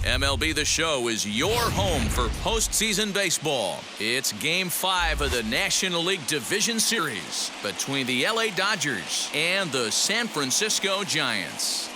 MLB The Show is your home for postseason baseball. It's Game 5 of the National League Division Series between the LA Dodgers and the San Francisco Giants.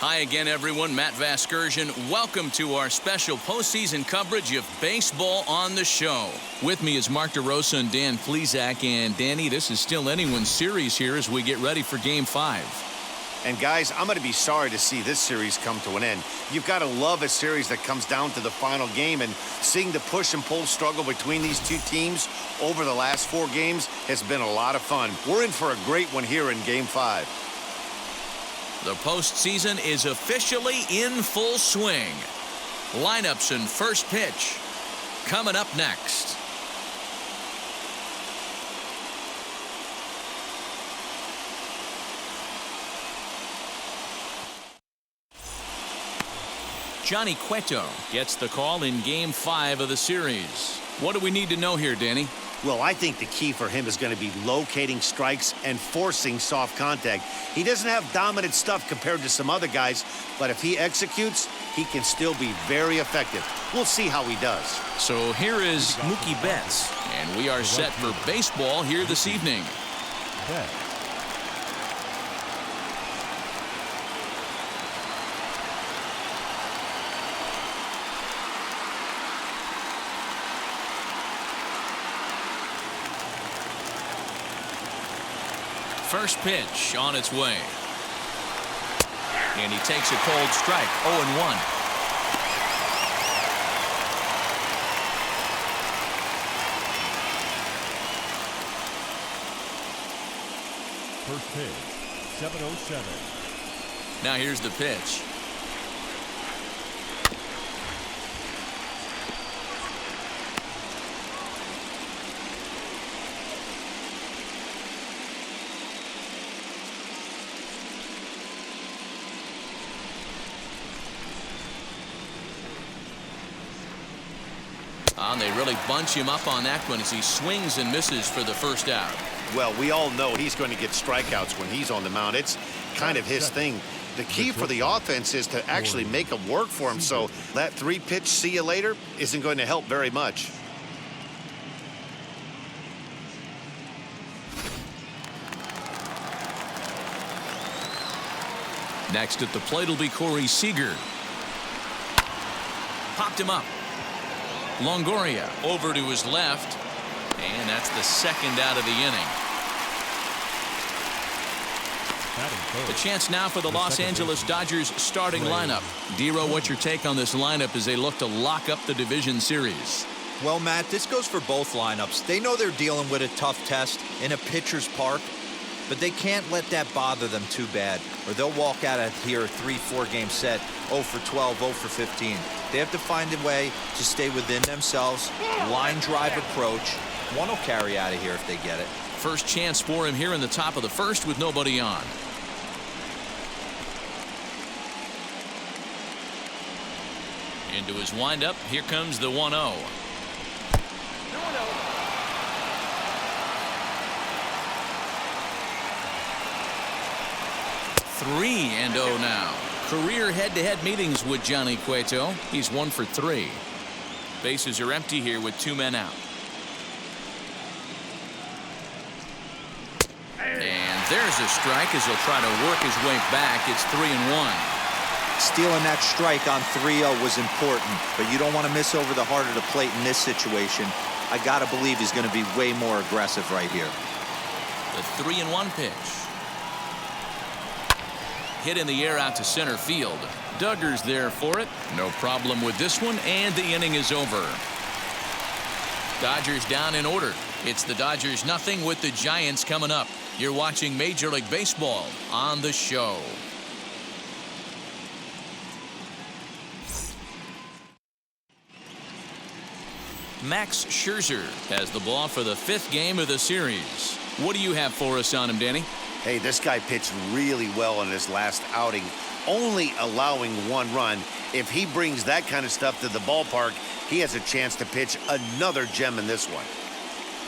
Hi again, everyone. Matt Vasgersian. Welcome to our special postseason coverage of baseball on the show. With me is Mark DeRosa and Dan Plesac. And Danny, this is still anyone's series here as we get ready for Game 5. And guys, I'm going to be sorry to see this series come to an end. You've got to love a series that comes down to the final game, and seeing the push and pull struggle between these two teams over the last 4 games has been a lot of fun. We're in for a great one here in Game 5. The postseason is officially in full swing. Lineups and first pitch coming up next. Johnny Cueto gets the call in Game 5 of the series. What do we need to know here, Danny? Well, I think the key for him is going to be locating strikes and forcing soft contact. He doesn't have dominant stuff compared to some other guys, but if he executes, he can still be very effective. We'll see how he does. So here is Mookie Betts, and we are set for baseball here this evening. First pitch on its way. And he takes a cold strike, 0-1. First pitch, 7:07. Now here's the pitch. And they really bunch him up on that one as he swings and misses for the first out. Well, we all know he's going to get strikeouts when he's on the mound. It's kind of his thing. The key for the offense is to actually make them work for him, so that 3-pitch see you later isn't going to help very much. Next at the plate will be Corey Seager. Popped him up. Longoria over to his left, and that's the second out of the inning. The chance now for the Los Angeles Dodgers starting lineup. Dero, what's your take on this lineup as they look to lock up the division series? Well, Matt, this goes for both lineups. They know they're dealing with a tough test in a pitcher's park, but they can't let that bother them too bad, or they'll walk out of here a 3-4 game set, 0 for 12, 0 for 15. They have to find a way to stay within themselves, line drive approach. One will carry out of here if they get it. First chance for him here in the top of the first with nobody on. Into his windup, here comes the 1-0. 3-0 now. Career head-to-head meetings with Johnny Cueto. He's 1 for 3. Bases are empty here with 2 men out. And there's a strike as he'll try to work his way back. It's 3-1. Stealing that strike on 3-0 was important, but you don't want to miss over the heart of the plate in this situation. I got to believe he's going to be way more aggressive right here. The 3-1 pitch. Hit in the air out to center field. Duggar's there for it. No problem with this one, and the inning is over. Dodgers down in order. It's the Dodgers nothing with the Giants coming up. You're watching Major League Baseball on the show. Max Scherzer has the ball for the 5th game of the series. What do you have for us on him, Danny? Hey, this guy pitched really well in his last outing, only allowing 1 run. If he brings that kind of stuff to the ballpark, he has a chance to pitch another gem in this one.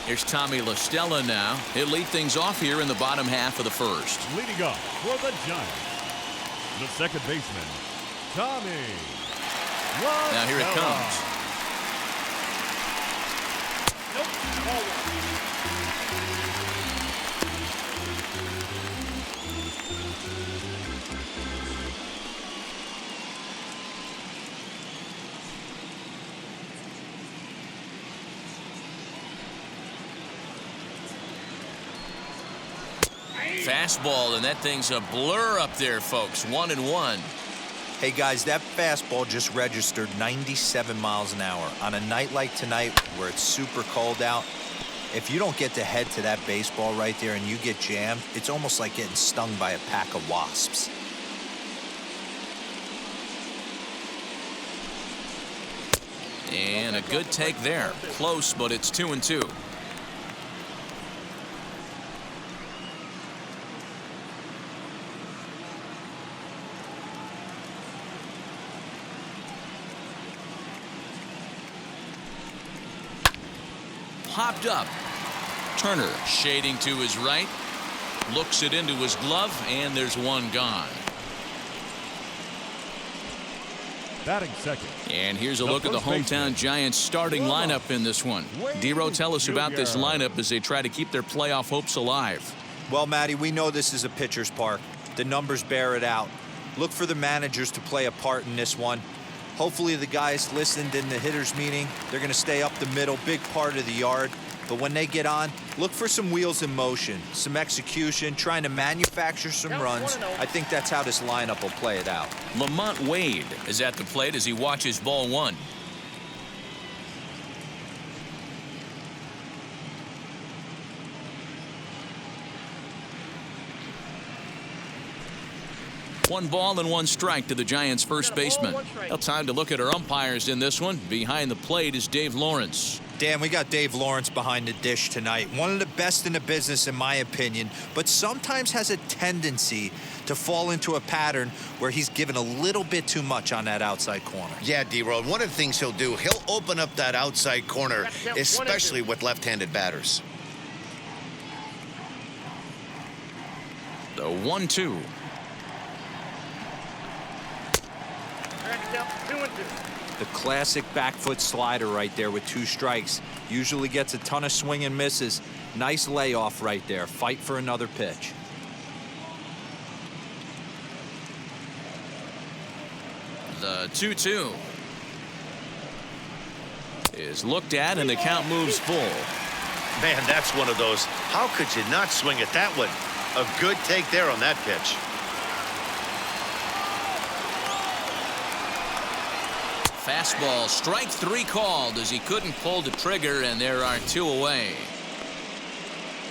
Here's Tommy La Stella now. He'll lead things off here in the bottom half of the first. Leading off for the Giants, the second baseman, Tommy La Now here it Stella. comes. Fastball, and that thing's a blur up there, folks. 1-1. Hey guys, that fastball just registered 97 miles an hour. On a night like tonight where it's super cold out, if you don't get to head to that baseball right there and you get jammed, it's almost like getting stung by a pack of wasps. And a good take there. Close, but it's 2-2. Popped up. Turner shading to his right. Looks it into his glove, and there's one gone. Batting second. And here's a look at the hometown Giants starting lineup in this one. Dero, tell us about this lineup as they try to keep their playoff hopes alive. Well, Matty, we know this is a pitcher's park. The numbers bear it out. Look for the managers to play a part in this one. Hopefully the guys listened in the hitters meeting. They're going to stay up the middle, big part of the yard. But when they get on, look for some wheels in motion, some execution, trying to manufacture some runs. I think that's how this lineup will play it out. Lamont Wade is at the plate as he watches ball one. One ball and one strike to the Giants' first baseman. Well, time to look at our umpires in this one. Behind the plate is Dave Lawrence. Dan, we got Dave Lawrence behind the dish tonight. One of the best in the business, in my opinion, but sometimes has a tendency to fall into a pattern where he's given a little bit too much on that outside corner. Yeah, D-Road, one of the things he'll do, he'll open up that outside corner, especially with left-handed batters. The 1-2. The classic back foot slider right there with two strikes. Usually gets a ton of swing and misses. Nice layoff right there. Fight for another pitch. The 2-2 is looked at, and the count moves full. Man, that's one of those. How could you not swing at that one? A good take there on that pitch. Fastball, strike three called as he couldn't pull the trigger, and there are two away.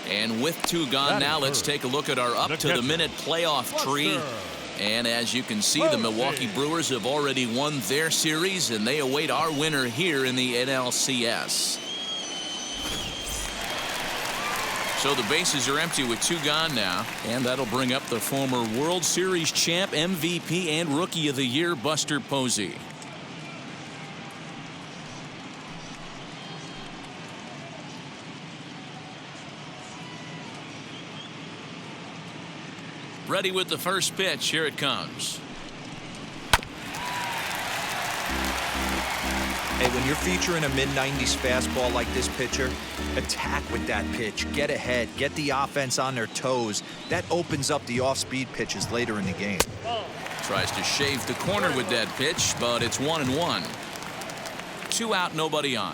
And with two gone now, let's take a look at our up-to-the-minute playoff tree. And as you can see, the Milwaukee Brewers have already won their series, and they await our winner here in the NLCS. So the bases are empty with two gone now, and that'll bring up the former World Series champ, MVP, and Rookie of the Year, Buster Posey. Ready with the first pitch. Here it comes. Hey, when you're featuring a mid-90s fastball like this pitcher, attack with that pitch. Get ahead. Get the offense on their toes. That opens up the off-speed pitches later in the game. Tries to shave the corner with that pitch, but it's 1-1. 2 out, nobody on.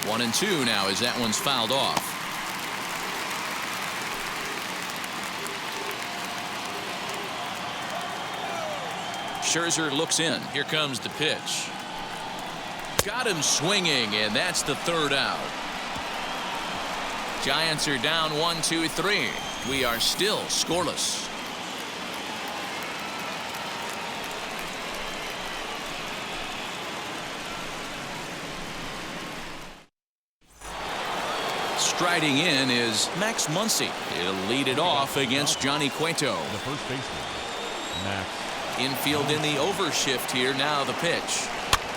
1-2 now as that one's fouled off. Scherzer looks in. Here comes the pitch. Got him swinging, and that's the third out. Giants are down 1-2-3. We are still scoreless. Striding in is Max Muncy. He'll lead it off against Johnny Cueto. The first baseman, Max. Infield in the overshift here. Now the pitch.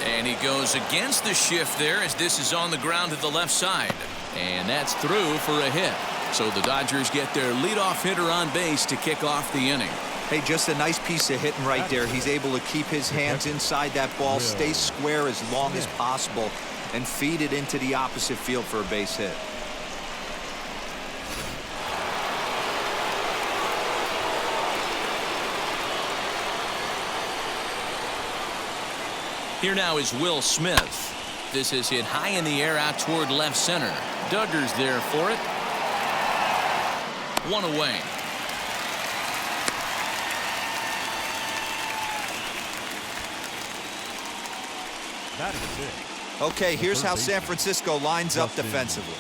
And he goes against the shift there as this is on the ground to the left side. And that's through for a hit. So the Dodgers get their leadoff hitter on base to kick off the inning. Hey, just a nice piece of hitting right there. He's able to keep his hands inside that ball, stay square as long as possible, and feed it into the opposite field for a base hit. Here now is Will Smith. This is hit high in the air out toward left center. Duggar's there for it. One away. That is it. Okay, here's how San Francisco lines up defensively.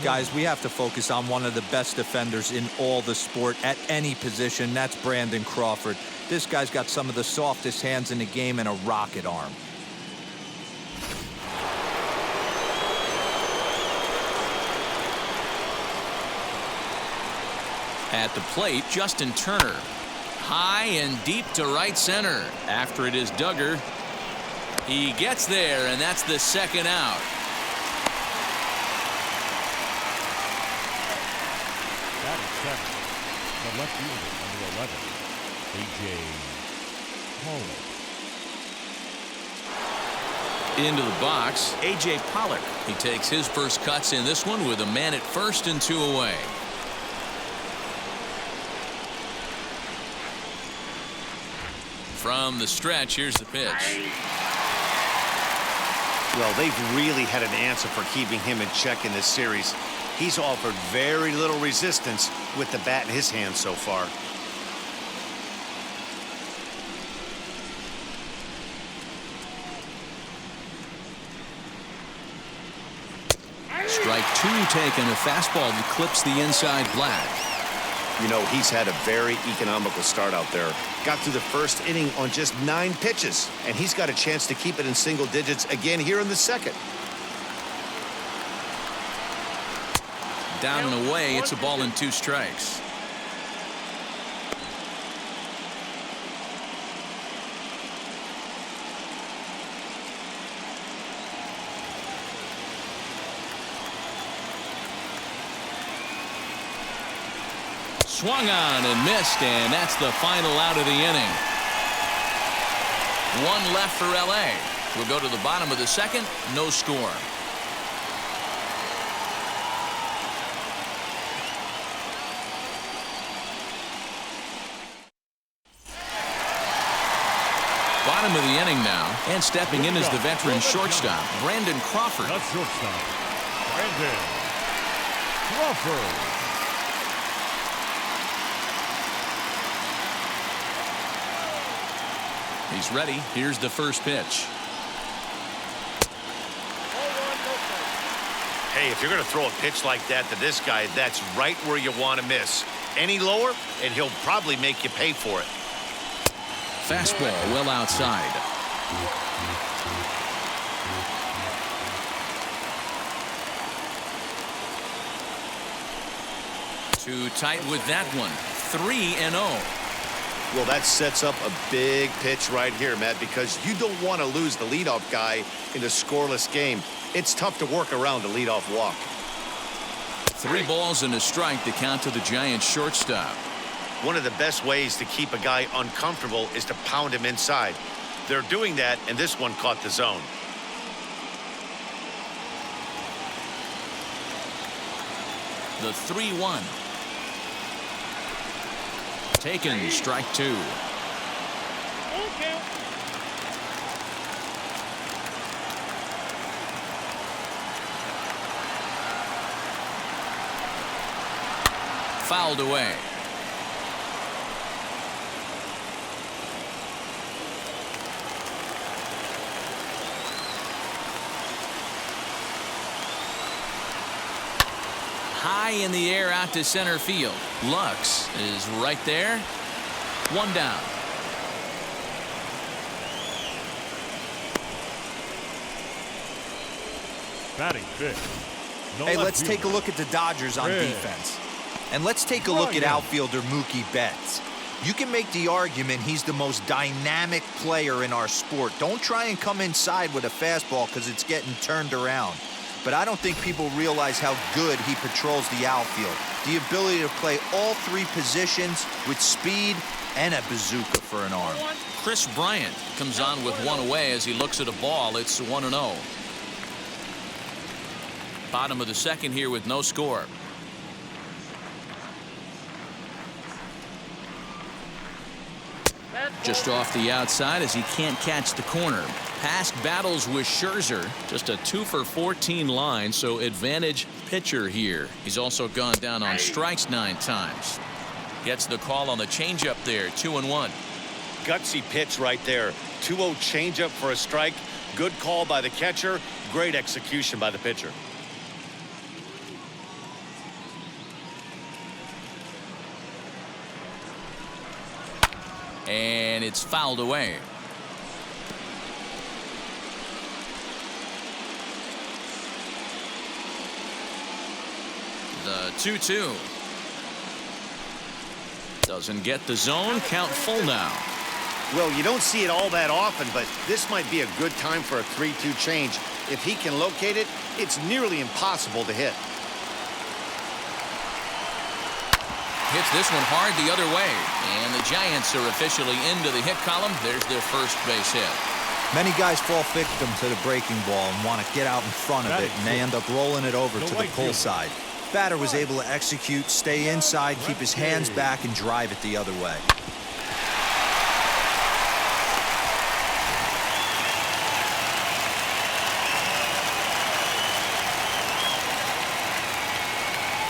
Guys, we have to focus on one of the best defenders in all the sport at any position. That's Brandon Crawford. This guy's got some of the softest hands in the game and a rocket arm. At the plate, Justin Turner. High and deep to right center. After it is Duggar. He gets there, and that's the second out. That is second. The left fielder, number 11, A.J. Pollock. Into the box, A.J. Pollock. He takes his first cuts in this one with a man at first and 2 away. From the stretch, here's the pitch. Well, they've really had an answer for keeping him in check in this series. He's offered very little resistance with the bat in his hand so far. Strike 2 taken, a fastball that clips the inside black. You know, he's had a very economical start out there. Got through the first inning on just 9 pitches, and he's got a chance to keep it in single digits again here in the second. Down and away, it's a ball and 2 strikes. Swung on and missed, and that's the final out of the inning. 1 left for L.A. We'll go to the bottom of the second. No score. Bottom of the inning now, and stepping in is the veteran shortstop, Brandon Crawford. The shortstop, Brandon Crawford. He's ready. Here's the first pitch. Hey, if you're going to throw a pitch like that to this guy, that's right where you want to miss. Any lower, and he'll probably make you pay for it. Fastball well outside. Too tight with that one. 3-0. Well, that sets up a big pitch right here, Matt, because you don't want to lose the leadoff guy in a scoreless game. It's tough to work around a leadoff walk. 3 balls and a strike to count to the Giants shortstop. One of the best ways to keep a guy uncomfortable is to pound him inside. They're doing that, and this one caught the zone. The 3-1. Taken, strike 2. Fouled away. High in the air out to center field. Lux is right there. 1 down. Batting fifth. Hey, let's take a look at the Dodgers on defense. And let's take a look at outfielder Mookie Betts. You can make the argument he's the most dynamic player in our sport. Don't try and come inside with a fastball because it's getting turned around. But I don't think people realize how good he patrols the outfield. The ability to play all three positions with speed and a bazooka for an arm. Chris Bryant comes on with one away as he looks at a ball. It's 1-0. Bottom of the second here with no score. Just off the outside as he can't catch the corner. Past battles with Scherzer, just a 2-for-14 line, so advantage pitcher here. He's also gone down on strikes 9 times. Gets the call on the changeup there, 2-1. Gutsy pitch right there. 2-0 changeup for a strike. Good call by the catcher. Great execution by the pitcher. And it's fouled away. The 2-2. Doesn't get the zone. Count full now. Well, you don't see it all that often, but this might be a good time for a 3-2 change. If he can locate it, it's nearly impossible to hit. Hits this one hard the other way. And the Giants are officially into the hit column. There's their first base hit. Many guys fall victim to the breaking ball and want to get out in front of it, and they end up rolling it over to the pull side. Batter was able to execute, stay inside, keep his hands back, and drive it the other way.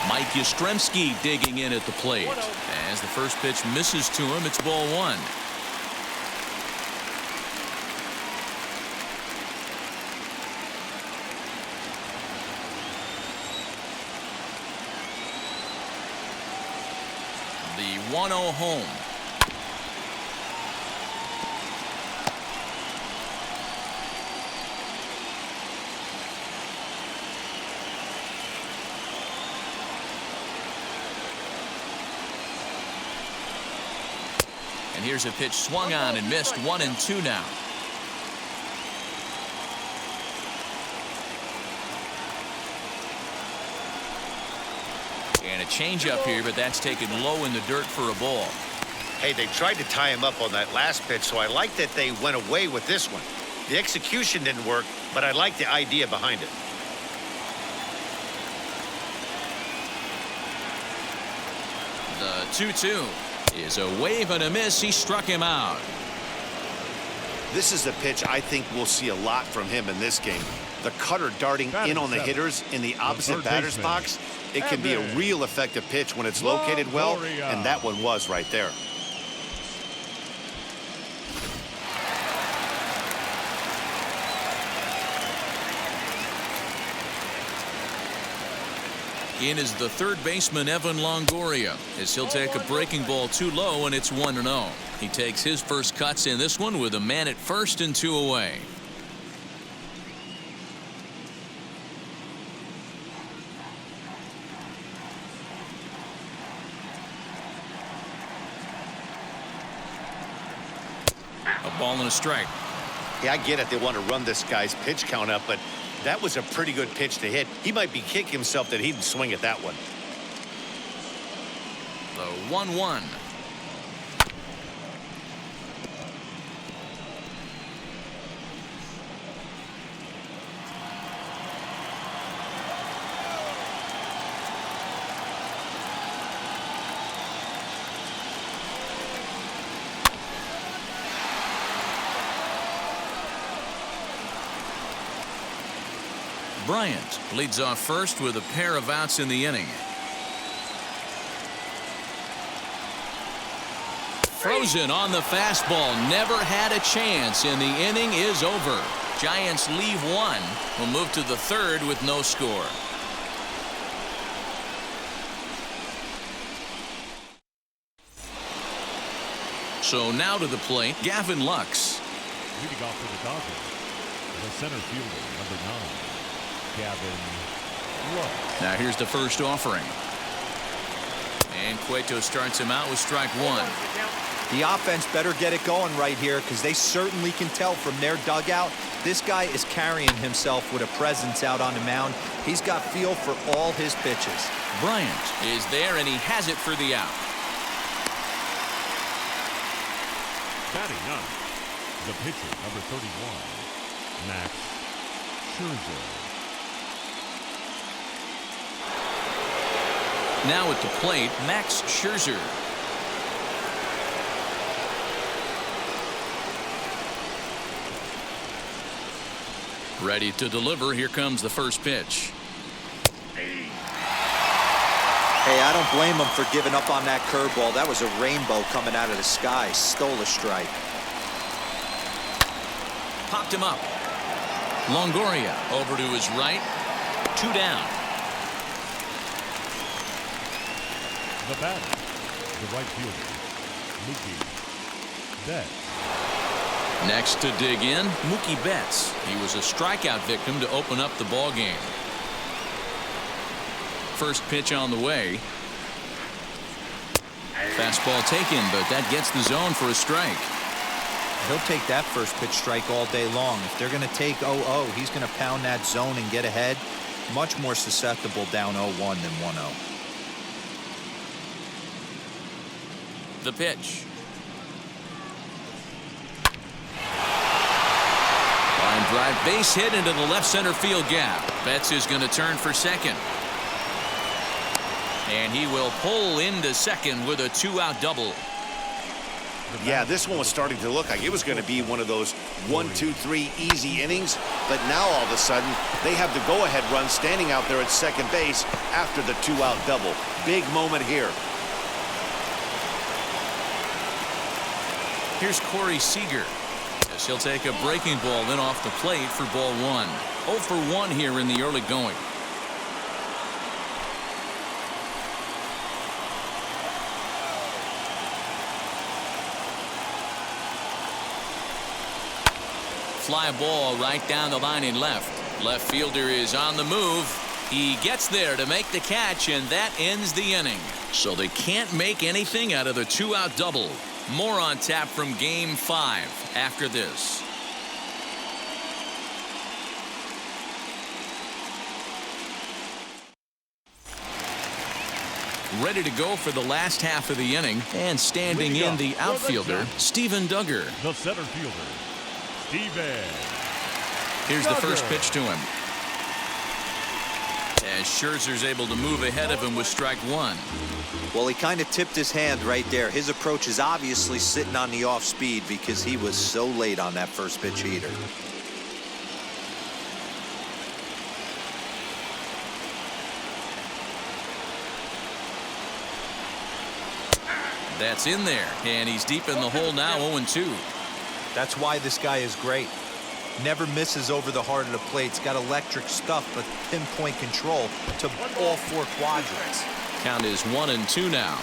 Mike Yastrzemski digging in at the plate. As the first pitch misses to him, it's ball 1. The 1-0 home. And here's a pitch swung on and missed. 1-2 now. And a changeup here, but that's taken low in the dirt for a ball. Hey, they tried to tie him up on that last pitch, so I like that they went away with this one. The execution didn't work, but I like the idea behind it. The 2-2 is a wave and a miss. He struck him out. This is a pitch I think we'll see a lot from him in this game. The cutter darting in on the hitters in the opposite batter's box. It can be a real effective pitch when it's located well, and that one was right there. In is the third baseman, Evan Longoria, as he'll take a breaking ball too low, and it's 1-0. He takes his first cuts in this one with a man at first and 2 away. A ball and a strike. Yeah, I get it. They want to run this guy's pitch count up, but that was a pretty good pitch to hit. He might be kicking himself that he didn't swing at that one. The 1-1. Bryant leads off first with a pair of outs in the inning. Frozen on the fastball. Never had a chance, and the inning is over. Giants leave one. Will move to the third with no score. So now to the plate, Gavin Lux. Leading off for the Dodgers, the center fielder, number 9. Gavin Lux. Now here's the first offering. And Cueto starts him out with strike 1. The offense better get it going right here because they certainly can tell from their dugout this guy is carrying himself with a presence out on the mound. He's got feel for all his pitches. Bryant is there, and he has it for the out. Batting ninth, the pitcher, number 31, Max Scherzer. Now at the plate, Max Scherzer. Ready to deliver. Here comes the first pitch. Hey, I don't blame him for giving up on that curveball. That was a rainbow coming out of the sky. Stole a strike. Popped him up. Longoria over to his right. 2 down. The batter, the right fielder, Mookie Betts. Next to dig in, Mookie Betts. He was a strikeout victim to open up the ball game. First pitch on the way. Fastball taken, but that gets the zone for a strike. He'll take that first pitch strike all day long. If they're going to take 0-0, he's going to pound that zone and get ahead. Much more susceptible down 0-1 than 1-0. The pitch. Line drive, base hit into the left center field gap. Betts is going to turn for second. And he will pull into second with a 2-out double. Yeah, this one was starting to look like it was going to be one of those 1-2-3 easy innings, but now all of a sudden they have the go-ahead run standing out there at second base after the 2-out double. Big moment here. Here's Corey Seager. As he'll take a breaking ball in off the plate for ball 1. 0 for 1 here in the early going. Fly ball right down the line in left. Left fielder is on the move. He gets there to make the catch, and that ends the inning. So they can't make anything out of the 2-out double. More on tap from Game 5 after this. Ready to go for the last half of the inning, and standing in the outfielder, Steven Duggar. The center fielder, Steven. Here's the first pitch to him. As Scherzer's able to move ahead of him with strike 1. Well, he kind of tipped his hand right there. His approach is obviously sitting on the off speed because he was so late on that first pitch heater. That's in there, and he's deep in the hole now, 0-2. That's why this guy is great. Never misses over the heart of the plate. He's got electric stuff, but pinpoint control to all 4 quadrants. Count is 1-2 now.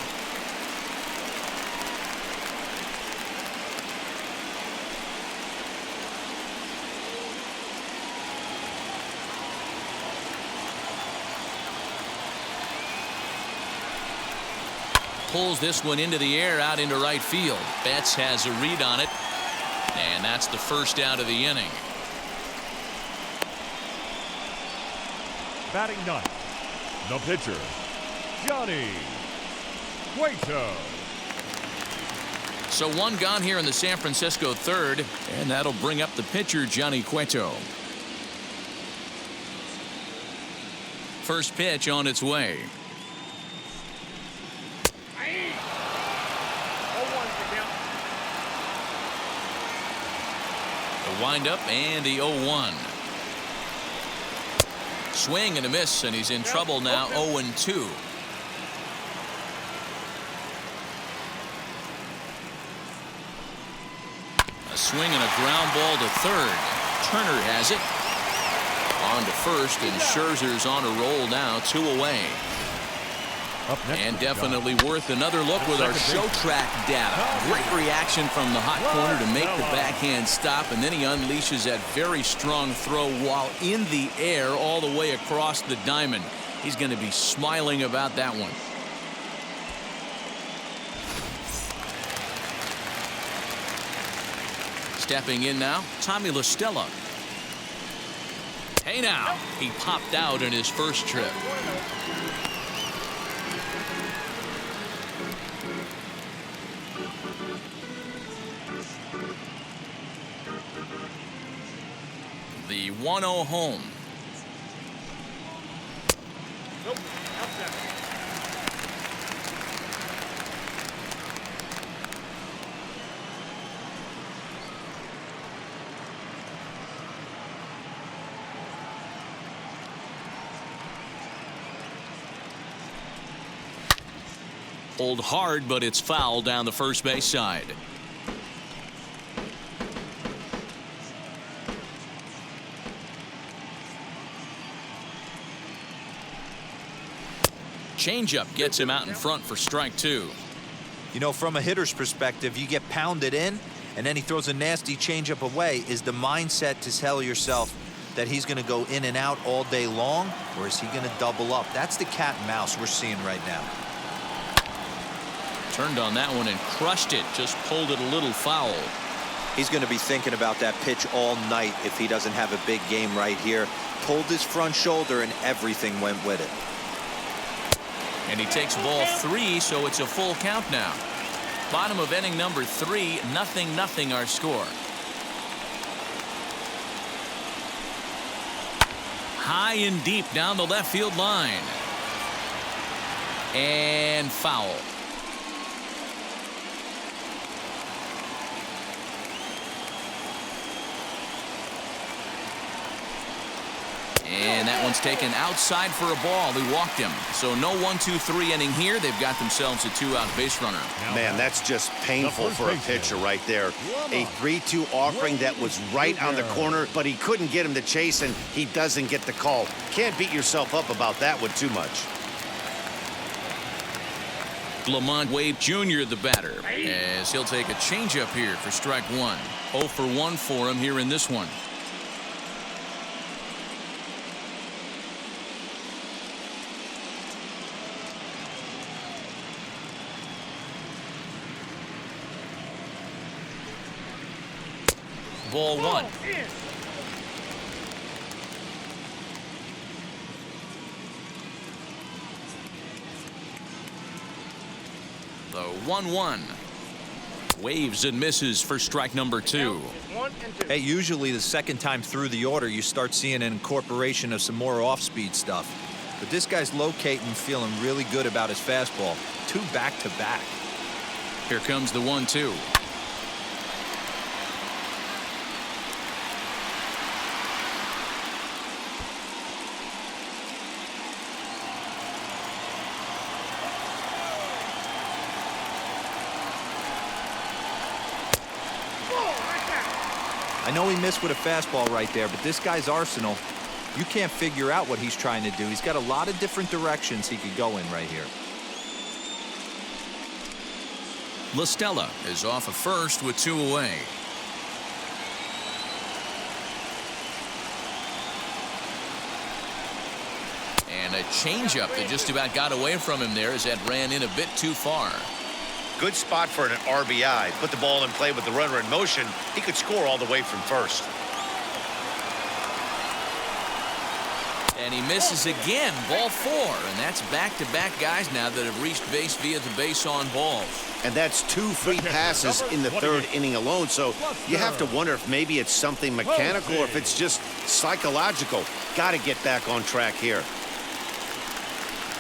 Pulls this one into the air out into right field. Betts has a read on it, and that's the first out of the inning. Batting ninth, the pitcher, Johnny Cueto. So 1 gone here in the San Francisco third, and that'll bring up the pitcher, Johnny Cueto. First pitch on its way. The windup and the 0-1. Swing and a miss, and he's in trouble now, 0-2. A swing and a ground ball to third. Turner has it. On to first, and Scherzer's on a roll now, 2 away. And definitely worth another look with our show track data. Great reaction from the hot corner to make the backhand stop, and then he unleashes that very strong throw while in the air all the way across the diamond. He's going to be smiling about that one. Stepping in now, Tommy La Stella. Hey now, he popped out in his first trip. The 1-0 home. Pulled hard, but it's foul down the first base side. Changeup gets him out in front for strike two. You know, from a hitter's perspective, you get pounded in, and then he throws a nasty changeup away. Is the mindset to tell yourself that he's going to go in and out all day long, or is he going to double up? That's the cat and mouse we're seeing right now. Turned on that one and crushed it. Just pulled it a little foul. He's going to be thinking about that pitch all night if he doesn't have a big game right here. Pulled his front shoulder, and everything went with it. And he takes ball 3, so it's a full count now. Bottom of inning number 3, 0-0 our score. High and deep down the left field line. And foul. And that one's taken outside for a ball. He walked him. So no 1-2-3 inning here. They've got themselves a 2-out base runner. Man, that's just painful for a pitcher right there. A 3-2 offering that was right on the corner, but he couldn't get him to chase, and he doesn't get the call. Can't beat yourself up about that one too much. Lamont Wade Jr. the batter, as he'll take a changeup here for strike 1. 0 for 1 for him here in this one. Ball 1. The 1-1. Waves and misses for strike number 2. Hey, usually the second time through the order, you start seeing an incorporation of some more off-speed stuff. But this guy's locating, feeling really good about his fastball. 2 back-to-back. Here comes the 1-2. I know he missed with a fastball right there, but this guy's arsenal, you can't figure out what he's trying to do. He's got a lot of different directions he could go in right here. La Stella is off of first with 2 away. And a changeup that just about got away from him there as that ran in a bit too far. Good spot for an RBI. Put the ball in play with the runner in motion. He could score all the way from first. And he misses again. Ball 4. And that's back-to-back guys now that have reached base via the base on balls. And that's 2 free passes in the 3rd inning alone. So you have to wonder if maybe it's something mechanical or if it's just psychological. Got to get back on track here.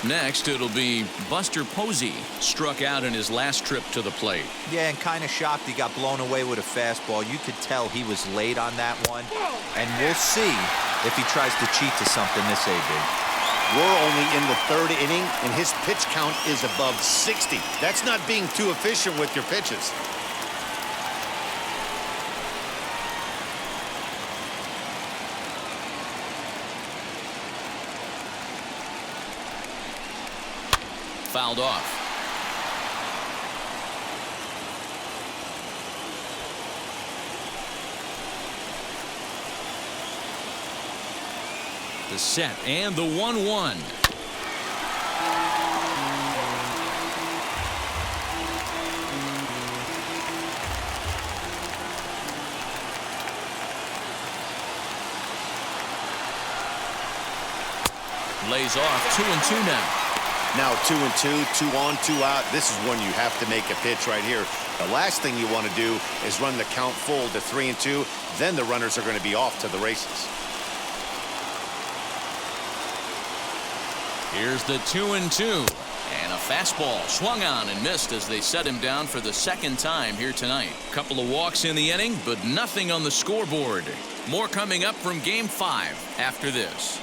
Next, it'll be Buster Posey, struck out in his last trip to the plate. Yeah, and kind of shocked he got blown away with a fastball. You could tell he was late on that one. And we'll see if he tries to cheat to something this AB. We're only in the 3rd inning, and his pitch count is above 60. That's not being too efficient with your pitches. Fouled off. The set and the 1-1. Lays off 2-2 now. Now 2-2, 2 on, 2 out. This is when you have to make a pitch right here. The last thing you want to do is run the count full to 3-2. Then the runners are going to be off to the races. Here's the 2-2. And a fastball swung on and missed as they set him down for the second time here tonight. Couple of walks in the inning, but nothing on the scoreboard. More coming up from Game 5 after this.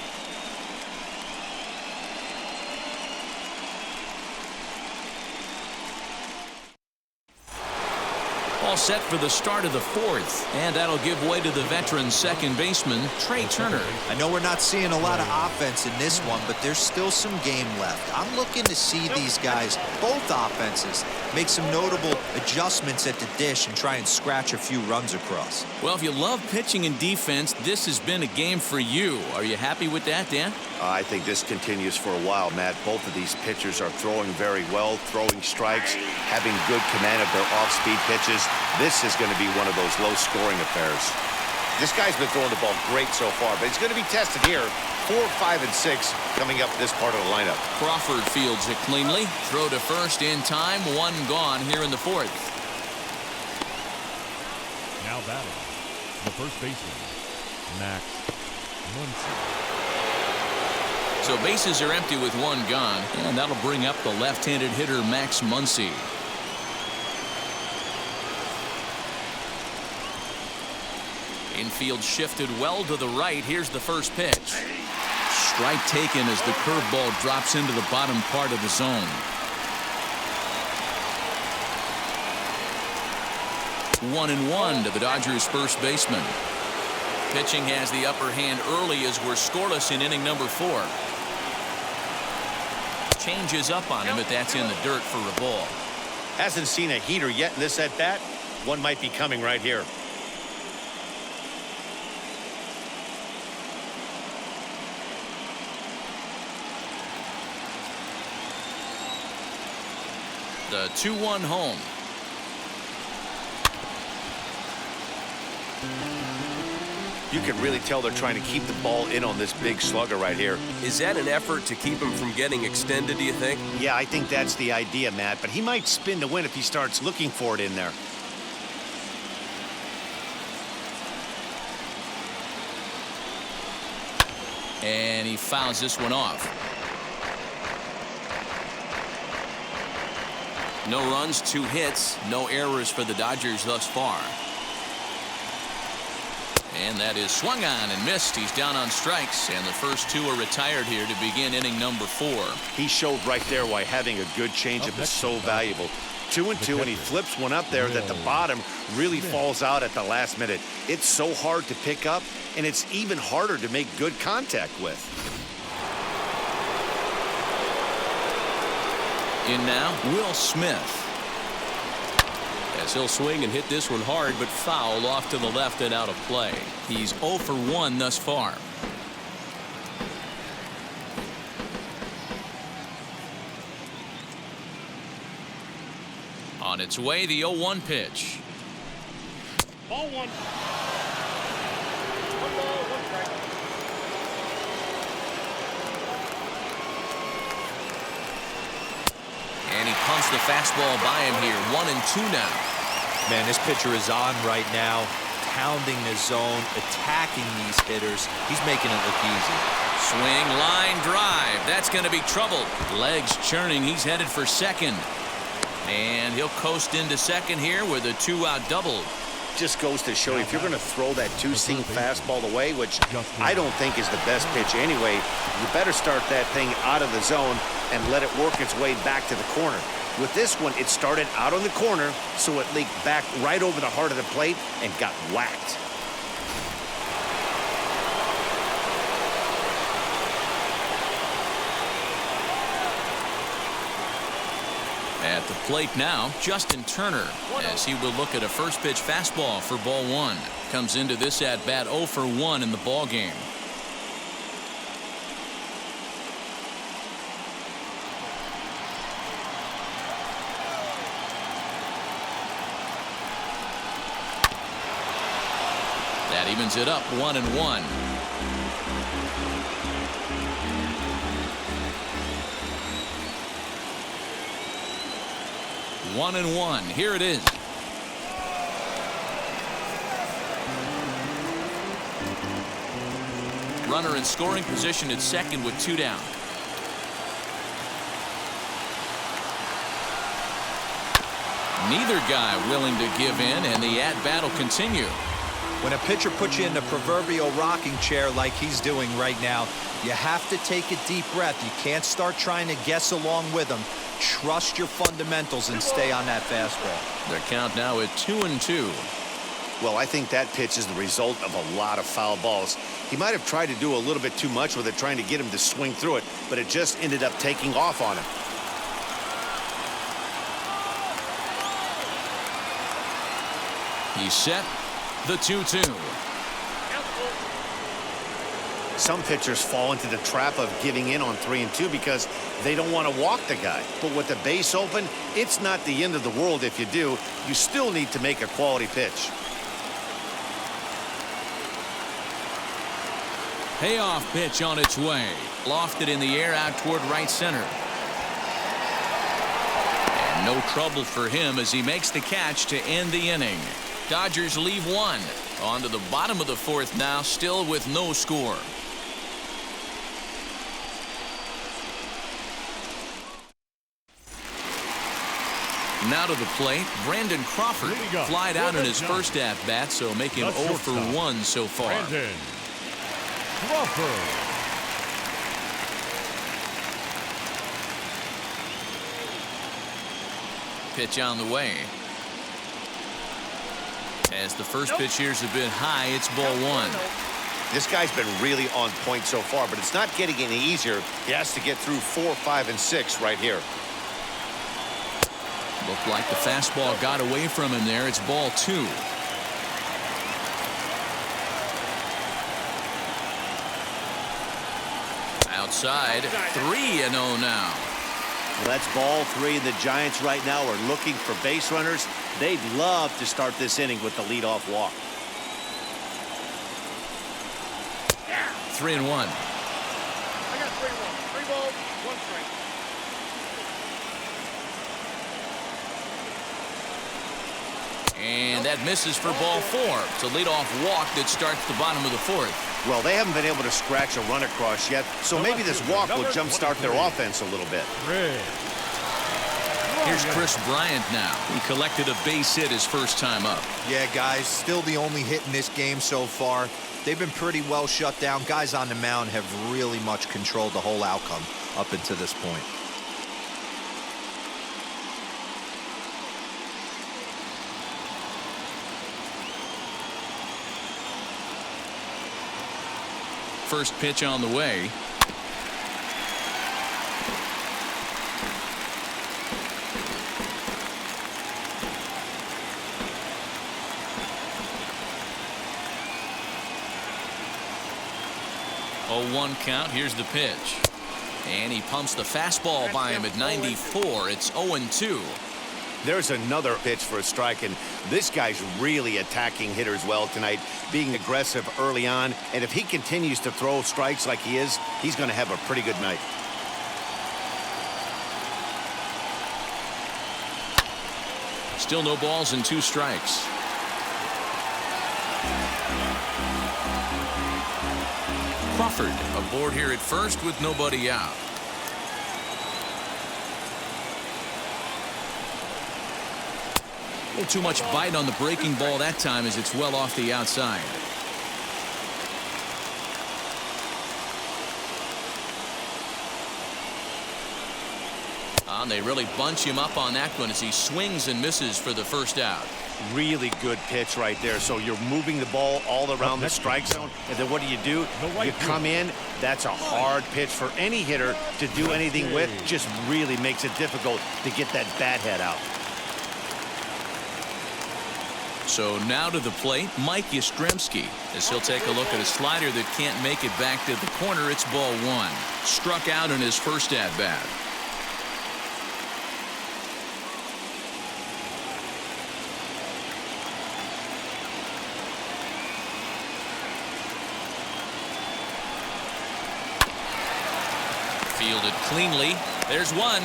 All set for the start of the fourth, and that'll give way to the veteran second baseman, Trey Turner. I know we're not seeing a lot of offense in this one, but there's still some game left. I'm looking to see these guys, both offenses, make some notable adjustments at the dish and try and scratch a few runs across. Well, if you love pitching and defense, this has been a game for you. Are you happy with that, Dan? I think this continues for a while, Matt. Both of these pitchers are throwing very well, throwing strikes, having good command of their off-speed pitches. This is going to be one of those low-scoring affairs. This guy's been throwing the ball great so far, but he's going to be tested here. 4, 5, and 6 coming up this part of the lineup. Crawford fields it cleanly. Throw to first in time. One gone here in the fourth. Now batting, the first baseman, Max Muncy. So bases are empty with one gone, and that'll bring up the left-handed hitter Max Muncy. Infield shifted well to the right. Here's the first pitch. Strike taken as the curveball drops into the bottom part of the zone. 1-1 to the Dodgers first baseman. Pitching has the upper hand early as we're scoreless in inning number 4. Changes up on him, but that's in the dirt for a ball. Hasn't seen a heater yet in this at-bat. One might be coming right here. The 2-1 home. You can really tell they're trying to keep the ball in on this big slugger right here. Is that an effort to keep him from getting extended, do you think? Yeah, I think that's the idea, Matt, but he might spin to win if he starts looking for it in there. And he fouls this one off. No runs, 2 hits, no errors for the Dodgers thus far. And that is swung on and missed. He's down on strikes, and the first 2 are retired here to begin inning number 4. He showed right there why having a good changeup is so valuable. 2-2, and he flips one up there that the bottom really falls out at the last minute. It's so hard to pick up, and it's even harder to make good contact with. In now, Will Smith. As he'll swing and hit this one hard, but foul off to the left and out of play. He's 0 for 1 thus far. On its way, the 0-1 pitch. Ball 1. 1 ball, 1 strike. And he pumps the fastball by him here. 1-2 now. Man, this pitcher is on right now, pounding the zone, attacking these hitters. He's making it look easy. Swing, line drive. That's going to be trouble. Legs churning. He's headed for second. And he'll coast into second here with a 2-out double. Just goes to show you, if you're going to throw that 2-seam fastball away, which I don't think is the best pitch anyway, you better start that thing out of the zone and let it work its way back to the corner. With this one, it started out on the corner, so it leaked back right over the heart of the plate and got whacked. At the plate now, Justin Turner, as he will look at a first pitch fastball for ball 1. Comes into this at bat 0 for 1 in the ball game. That evens it up 1-1. 1-1. Here it is. Runner in scoring position at second with 2 down. Neither guy willing to give in, and the at-bat will continue. When a pitcher puts you in the proverbial rocking chair like he's doing right now, you have to take a deep breath. You can't start trying to guess along with him. Trust your fundamentals and stay on that fastball. Their count now at 2-2. Well, I think that pitch is the result of a lot of foul balls. He might have tried to do a little bit too much with it, trying to get him to swing through it, but it just ended up taking off on him. He's set. The 2-2. Some pitchers fall into the trap of giving in on 3-2 because they don't want to walk the guy. But with the base open, it's not the end of the world if you do. You still need to make a quality pitch. Payoff pitch on its way. Lofted in the air out toward right center. And no trouble for him as he makes the catch to end the inning. Dodgers leave one. On to the bottom of the 4th now, still with no score. Now to the plate, Brandon Crawford flied out in his first at-bat, so make him 0 for 1 so far. Brandon Crawford. Pitch on the way. As the first pitch here's a bit high, it's ball 1. This guy's been really on point so far, but it's not getting any easier. He has to get through 4, 5, and 6 right here. Looked like the fastball got away from him there. It's ball 2. Outside, 3-0 now. Well, that's ball 3, and the Giants right now are looking for base runners. They'd love to start this inning with the leadoff walk. 3-1. I got 3-1. 3 balls, 1 strike. And that misses for ball 4. It's a leadoff walk that starts the bottom of the 4th. Well, they haven't been able to scratch a run across yet, so maybe this walk will jumpstart their offense a little bit. Here's Chris Bryant now. He collected a base hit his first time up. Yeah, guys, still the only hit in this game so far. They've been pretty well shut down. Guys on the mound have really much controlled the whole outcome up until this point. First pitch on the way. Oh, 1 count. Here's the pitch. And he pumps the fastball by him at 94. It's 0-2. There's another pitch for a strike, and this guy's really attacking hitters well tonight, being aggressive early on. And if he continues to throw strikes like he is, he's going to have a pretty good night. Still no balls and 2 strikes. Crawford aboard here at first with nobody out. A little too much bite on the breaking ball that time as it's well off the outside. And they really bunch him up on that one as he swings and misses for the first out. Really good pitch right there. So you're moving the ball all around the strike zone, and then what do? You come in. That's a hard pitch for any hitter to do anything with. Just really makes it difficult to get that bat head out. So now to the plate, Mike Yastrzemski, as he'll take a look at a slider that can't make it back to the corner. It's ball 1. Struck out in his first at-bat. Fielded cleanly. There's one.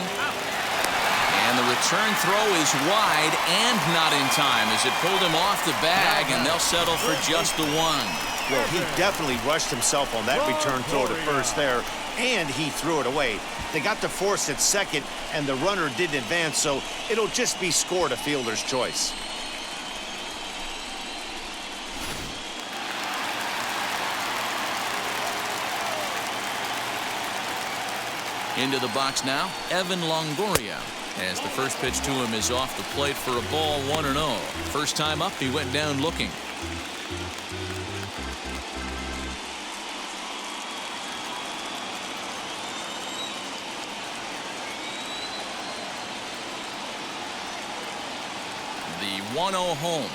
And the return throw is wide and not in time as it pulled him off the bag, and they'll settle for just the one. Well, he definitely rushed himself on that return throw to first there, and he threw it away. They got the force at second, and the runner didn't advance, so it'll just be scored a fielder's choice. Into the box now, Evan Longoria, as the first pitch to him is off the plate for a ball, 1-0. First time up, he went down looking. The 1-0 home.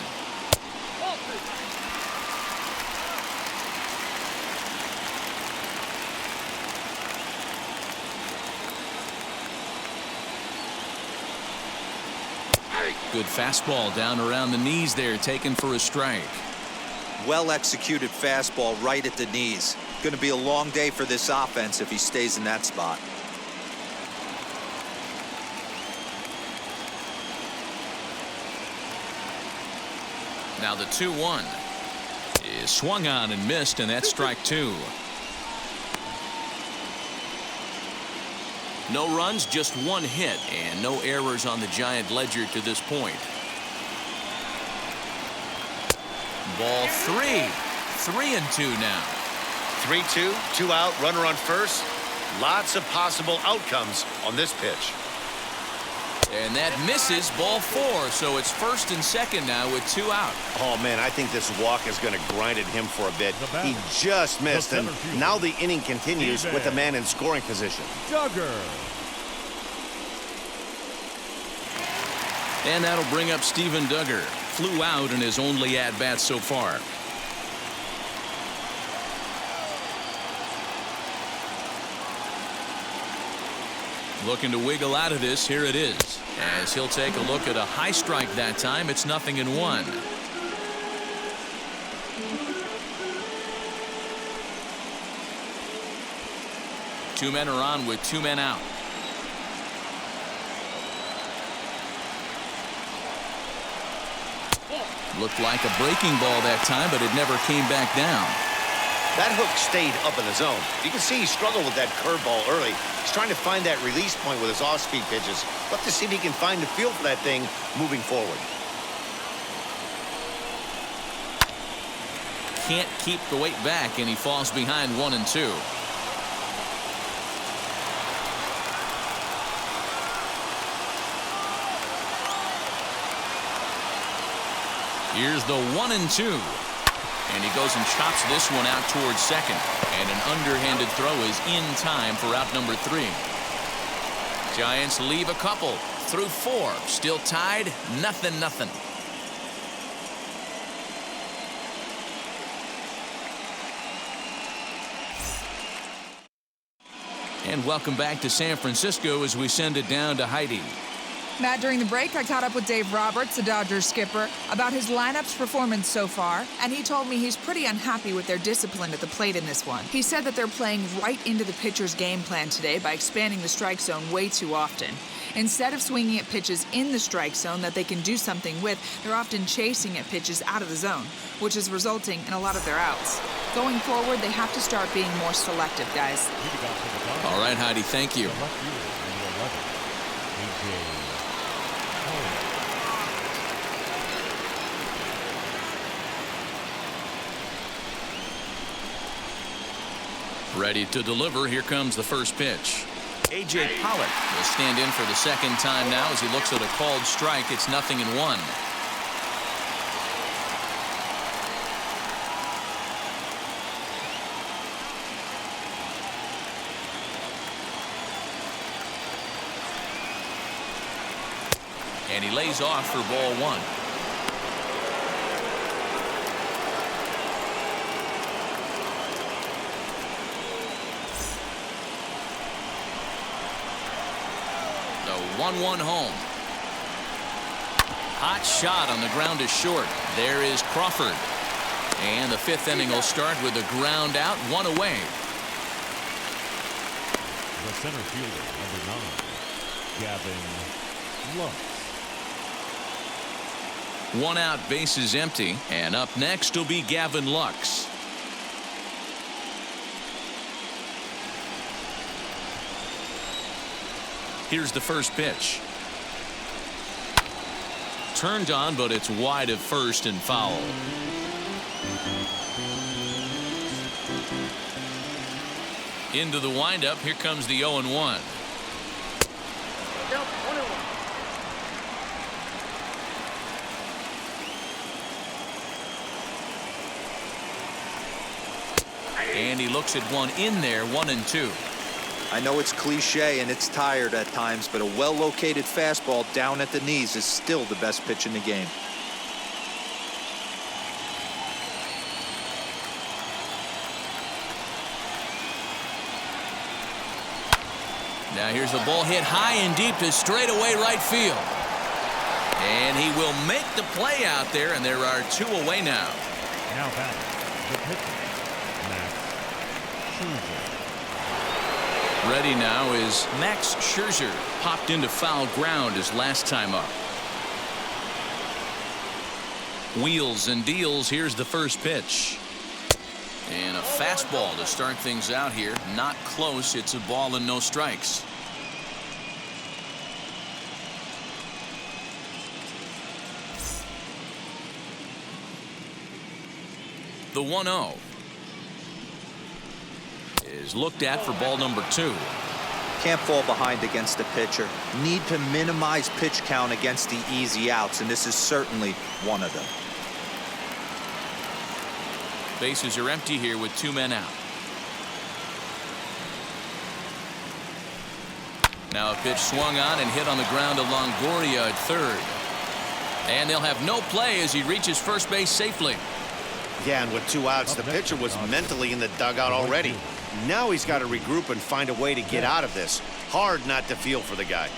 Good fastball down around the knees there, taken for a strike. Well executed fastball right at the knees. Going to be a long day for this offense if he stays in that spot. Now the 2-1 is swung on and missed, and that's strike two. No runs, just one hit, and no errors on the Giant ledger to this point. Ball three. 3-2 now. 3-2, 2 out, runner on first. Lots of possible outcomes on this pitch. And that misses, ball four, so it's first and second now with 2 out. Oh, man, I think this walk is going to grind at him for a bit. He just missed, and now the inning continues with a man in scoring position. Duggar. And that'll bring up Steven Duggar. Flew out in his only at-bat so far. Looking to wiggle out of this. Here it is. As he'll take a look at a high strike that time. It's 0-1. Two men are on with 2 men out. Looked like a breaking ball that time, but it never came back down. That hook stayed up in the zone. You can see he struggled with that curveball early. He's trying to find that release point with his off-speed pitches. We'll have to see if he can find the feel for that thing moving forward. Can't keep the weight back, and he falls behind 1-2. Here's the 1-2. And he goes and chops this one out towards second. And an underhanded throw is in time for out number 3. Giants leave a couple through 4. Still tied, 0-0. And welcome back to San Francisco as we send it down to Heidi. Matt, during the break, I caught up with Dave Roberts, the Dodgers skipper, about his lineup's performance so far, and he told me he's pretty unhappy with their discipline at the plate in this one. He said that they're playing right into the pitcher's game plan today by expanding the strike zone way too often. Instead of swinging at pitches in the strike zone that they can do something with, they're often chasing at pitches out of the zone, which is resulting in a lot of their outs. Going forward, they have to start being more selective, guys. All right, Heidi, thank you. Ready to deliver. Here comes the first pitch. A.J. Pollock will stand in for the second time now as he looks at a called strike. It's 0-1. And he lays off for ball 1. The 1-1 home. Hot shot on the ground is short. There is Crawford. And the 5th inning will start with a ground out, 1 away. The center fielder, number 9, Gavin Lux. One out, bases empty, and up next will be Gavin Lux. Here's the first pitch. Turned on, but it's wide of first and foul. Into the windup. Here comes the 0-1. Count 1-1. And he looks at one in there, 1-2. I know it's cliche and it's tired at times, but a well-located fastball down at the knees is still the best pitch in the game. Now here's a ball hit high and deep to straightaway right field. And he will make the play out there, and there are 2 away now. Now back, the pitcher, Max Scherzer. Ready now is Max Scherzer. Popped into foul ground his last time up. Wheels and deals. Here's the first pitch. And a fastball to start things out here. Not close. It's a ball and no strikes. The 1-0 is looked at for ball number 2. Can't fall behind against the pitcher. Need to minimize pitch count against the easy outs, and this is certainly one of them. Bases are empty here with 2 men out. Now a pitch swung on and hit on the ground to Longoria at third. And they'll have no play as he reaches first base safely. Yeah, and with 2 outs, the pitcher was mentally in the dugout already. Now he's got to regroup and find a way to get out of this. Hard not to feel for the guy.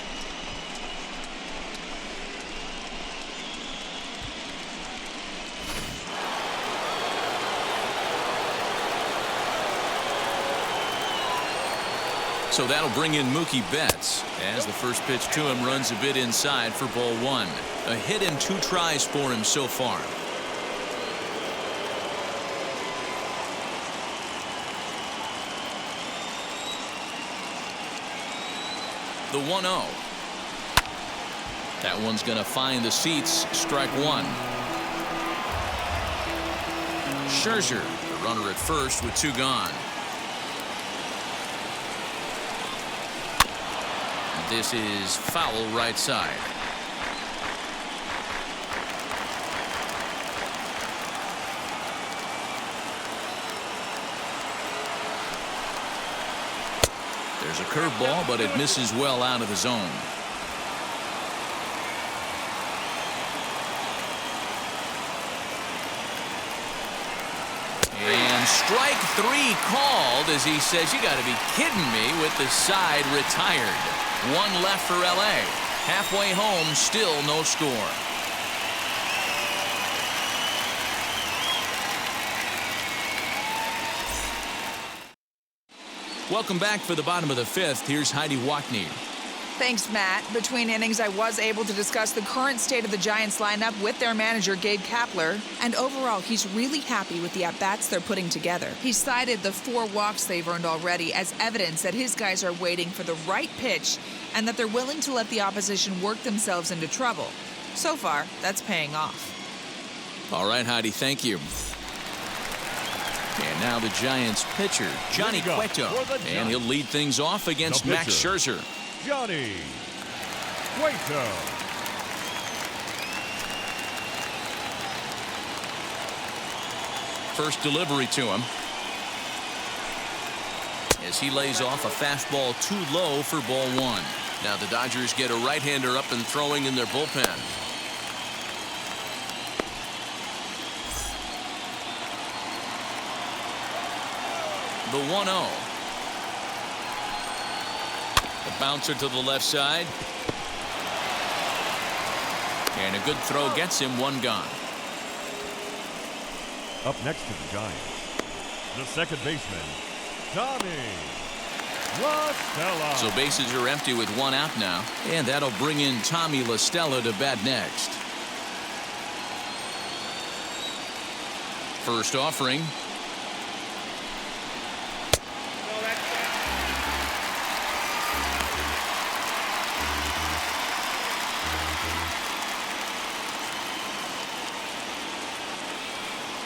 So that'll bring in Mookie Betts as the first pitch to him runs a bit inside for ball 1. A hit in 2 tries for him so far. The 1-0. That one's going to find the seats. Strike 1. Scherzer, the runner at first with 2 gone. This is foul right side. There's a curveball, but it misses well out of the zone. And strike 3 called as he says, "You got to be kidding me," with the side retired. 1 left for LA. Halfway home, still no score. Welcome back for the bottom of the 5th. Here's Heidi Wackney. Thanks, Matt. Between innings, I was able to discuss the current state of the Giants lineup with their manager, Gabe Kapler. And overall, he's really happy with the at-bats they're putting together. He cited the 4 walks they've earned already as evidence that his guys are waiting for the right pitch and that they're willing to let the opposition work themselves into trouble. So far, that's paying off. All right, Heidi, thank you. And now the Giants pitcher, Johnny Cueto. And he'll lead things off against Max Scherzer. Johnny Cueto. First delivery to him. As he lays off a fastball too low for ball 1. Now the Dodgers get a right-hander up and throwing in their bullpen. The 1-0. The bouncer to the left side. And a good throw gets him 1 gone. Up next to the Giants, the second baseman, Tommy LaStella. So bases are empty with one out now, and that'll bring in Tommy LaStella to bat next. First offering.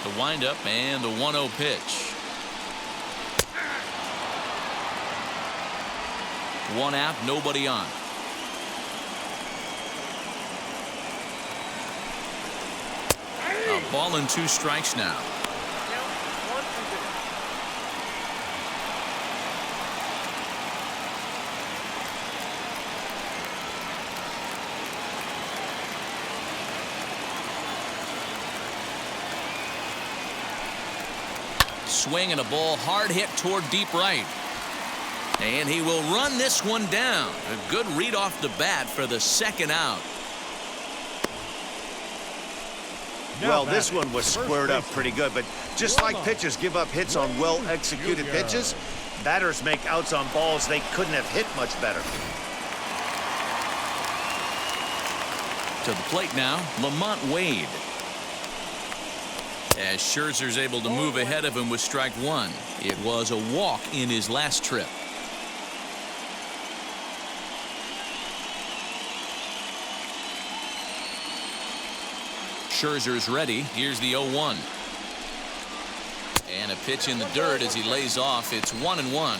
The windup and the 1-0 pitch. One out, nobody on. A ball and 2 strikes now. Swing and a ball hard hit toward deep right. And he will run this one down. A good read off the bat for the second out. Well, this one was squared up pretty good, but just like pitchers give up hits on well-executed pitches, batters make outs on balls they couldn't have hit much better. To the plate now, Lamont Wade. As Scherzer's able to move ahead of him with strike 1. It was a walk in his last trip. Scherzer's ready. Here's the 0-1. And a pitch in the dirt as he lays off. It's 1-1.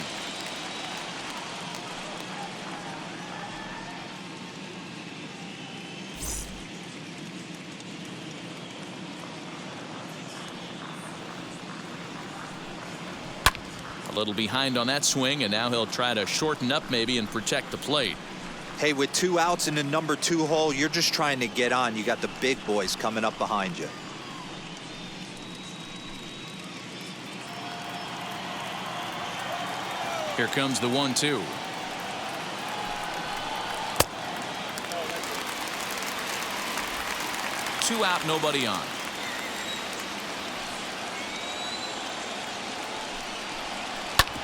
A little behind on that swing, and now he'll try to shorten up maybe and protect the plate. Hey, with 2 outs in the number 2 hole, you're just trying to get on. You got the big boys coming up behind you. Here comes the 1-2. Two out, nobody on.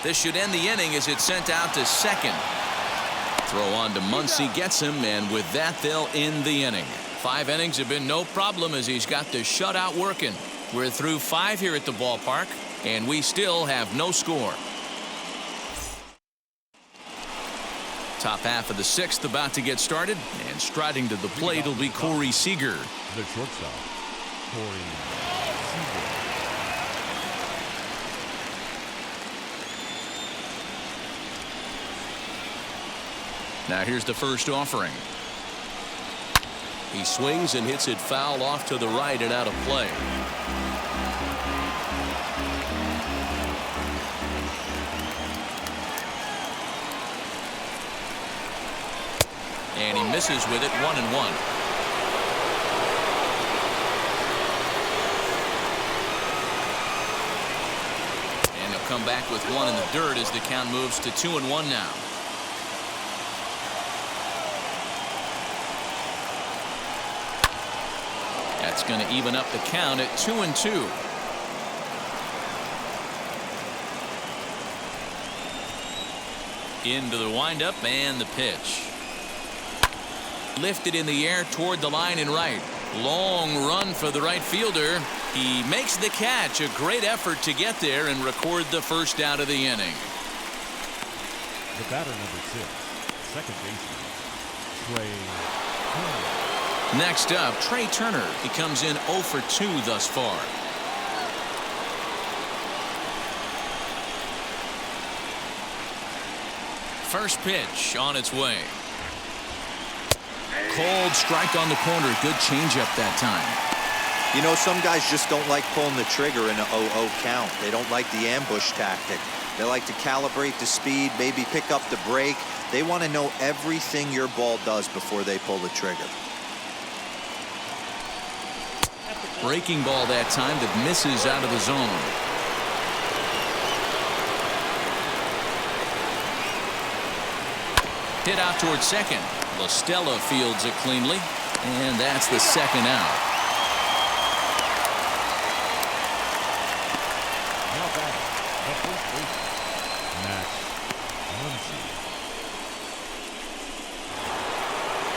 This should end the inning as it's sent out to second. Throw on to Muncy, gets him, and with that they'll end the inning. 5 innings have been no problem as he's got the shutout working. We're through 5 here at the ballpark, and we still have no score. Top half of the 6th about to get started, and striding to the plate will be Corey Seager. The shortstop, Corey Seager. Now here's the first offering. He swings and hits it foul off to the right and out of play. And he misses with it, 1-1. And he'll come back with 1 in the dirt as the count moves to 2-1 now. That's going to even up the count at 2-2. Into the windup and the pitch. Lifted in the air toward the line and right. Long run for the right fielder. He makes the catch. A great effort to get there and record the first out of the inning. The batter number 6, second baseman, Trey Turner. Next up, Trey Turner. He comes in 0 for 2 thus far. First pitch on its way. Cold strike on the corner. Good changeup that time. You know, some guys just don't like pulling the trigger in an 0-0 count. They don't like the ambush tactic. They like to calibrate the speed, maybe pick up the break. They want to know everything your ball does before they pull the trigger. Breaking ball that time that misses out of the zone. Hit out towards second. LaStella fields it cleanly, and that's the second out. Now back, the first baseman, Matt Muncy.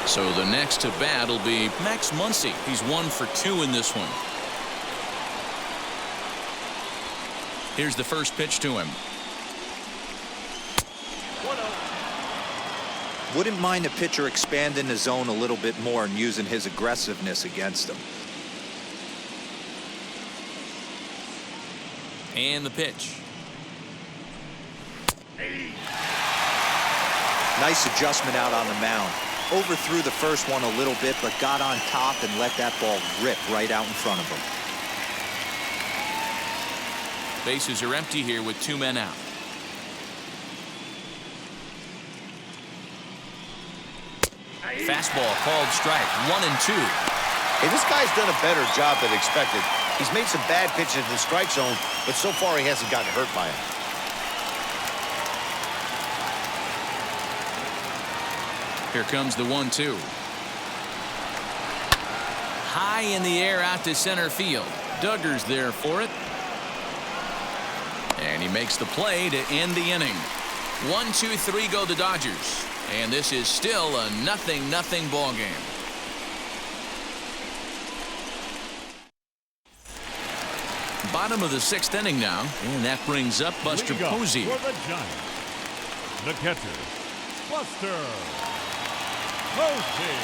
So the next to bat will be Max Muncy. He's 1 for 2 in this one. Here's the first pitch to him. Wouldn't mind a pitcher expanding the zone a little bit more and using his aggressiveness against him. And the pitch. Nice adjustment out on the mound. Overthrew the first one a little bit, but got on top and let that ball rip right out in front of him. Bases are empty here with 2 men out. Fastball called strike. 1-2. Hey, this guy's done a better job than expected. He's made some bad pitches in the strike zone, but so far he hasn't gotten hurt by it. Here comes the 1-2. High in the air out to center field. Duggar's there for it. And he makes the play to end the inning. 1-2-3 go the Dodgers. And this is still a 0-0 ball game. Bottom of the 6th inning now, and that brings up Buster Posey. For the Giants, the catcher, Buster Posey.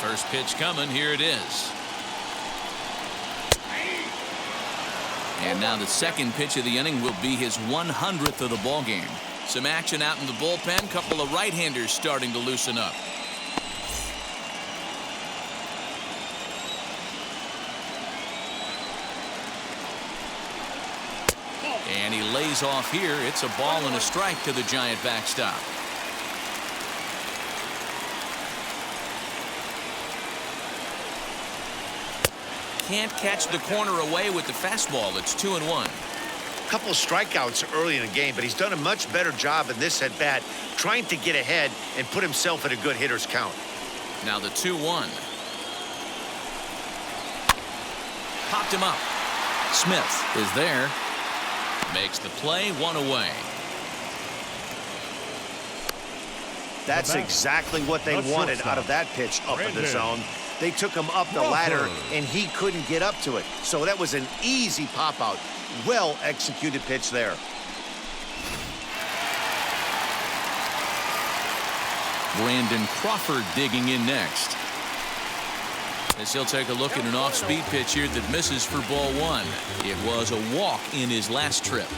First pitch coming. Here it is. And now the second pitch of the inning will be his 100th of the ball game. Some action out in the bullpen. Couple of right-handers starting to loosen up. And he lays off here. It's a ball and a strike to the Giant backstop. Can't catch the corner away with the fastball. It's 2-1. Couple of strikeouts early in the game, but he's done a much better job in this at bat, trying to get ahead and put himself in a good hitter's count. Now the 2-1. Popped him up. Smith is there. Makes the play. 1 away. That's exactly what they wanted out of that pitch up in the zone. They took him up the ladder, and he couldn't get up to it. So that was an easy pop-out. Well-executed pitch there. Brandon Crawford digging in next. As he'll take a look at an off-speed pitch here that misses for ball 1. It was a walk in his last trip.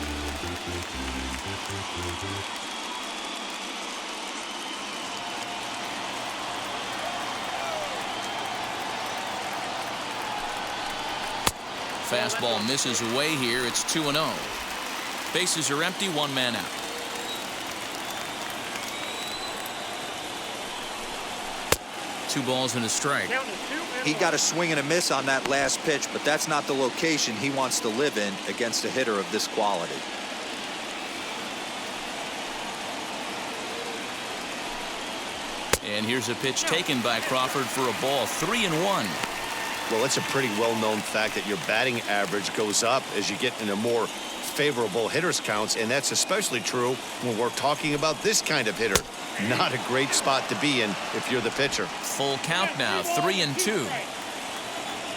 Fastball misses away here. It's 2-0. Bases are empty. 1 man out. Two balls and a strike. He got a swing and a miss on that last pitch, but that's not the location he wants to live in against a hitter of this quality. And here's a pitch taken by Crawford for a ball. 3-1. Well, it's a pretty well-known fact that your batting average goes up as you get into more favorable hitters counts, and that's especially true when we're talking about this kind of hitter. Not a great spot to be in if you're the pitcher. Full count now. 3-2.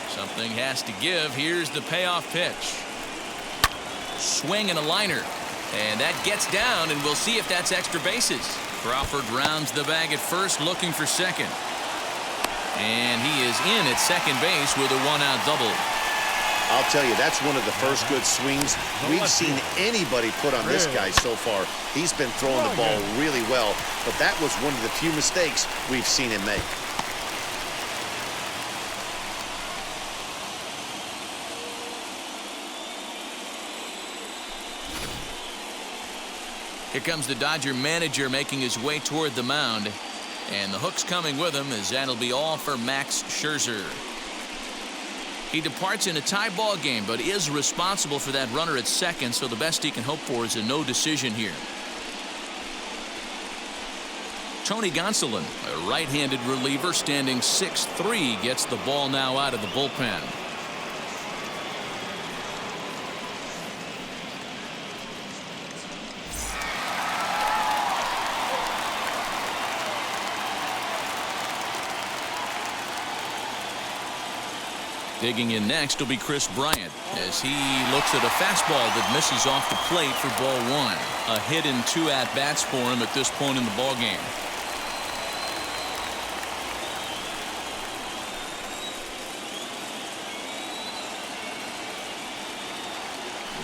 Something has to give. Here's the payoff pitch. Swing and a liner. And that gets down, and we'll see if that's extra bases. Crawford rounds the bag at first, looking for second. And he is in at second base with a 1-out double. I'll tell you, that's one of the first good swings we've seen anybody put on this guy so far. He's been throwing the ball really well, but that was one of the few mistakes we've seen him make. Here comes the Dodger manager making his way toward the mound. And the hook's coming with him, as that'll be all for Max Scherzer. He departs in a tie ball game, but is responsible for that runner at second, so the best he can hope for is a no decision here. Tony Gonsolin, a right-handed reliever, standing 6'3", gets the ball now out of the bullpen. Digging in next will be Chris Bryant as he looks at a fastball that misses off the plate for ball one. A hit and 2 at-bats for him at this point in the ballgame.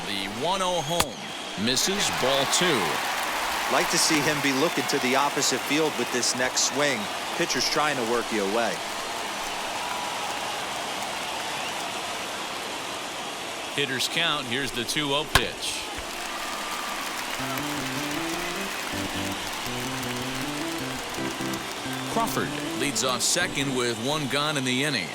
The 1-0 home misses, ball 2. Like to see him be looking to the opposite field with this next swing. Pitcher's trying to work you away. Hitters count. Here's the 2-0 pitch. Crawford leads off second with 1 gone in the inning.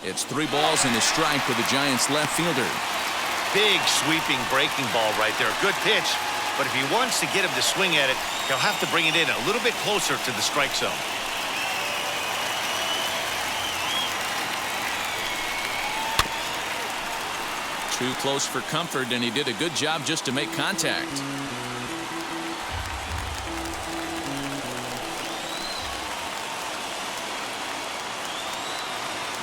It's 3 balls and a strike for the Giants left fielder. Big sweeping breaking ball right there. Good pitch. But if he wants to get him to swing at it, he'll have to bring it in a little bit closer to the strike zone. Too close for comfort, and he did a good job just to make contact.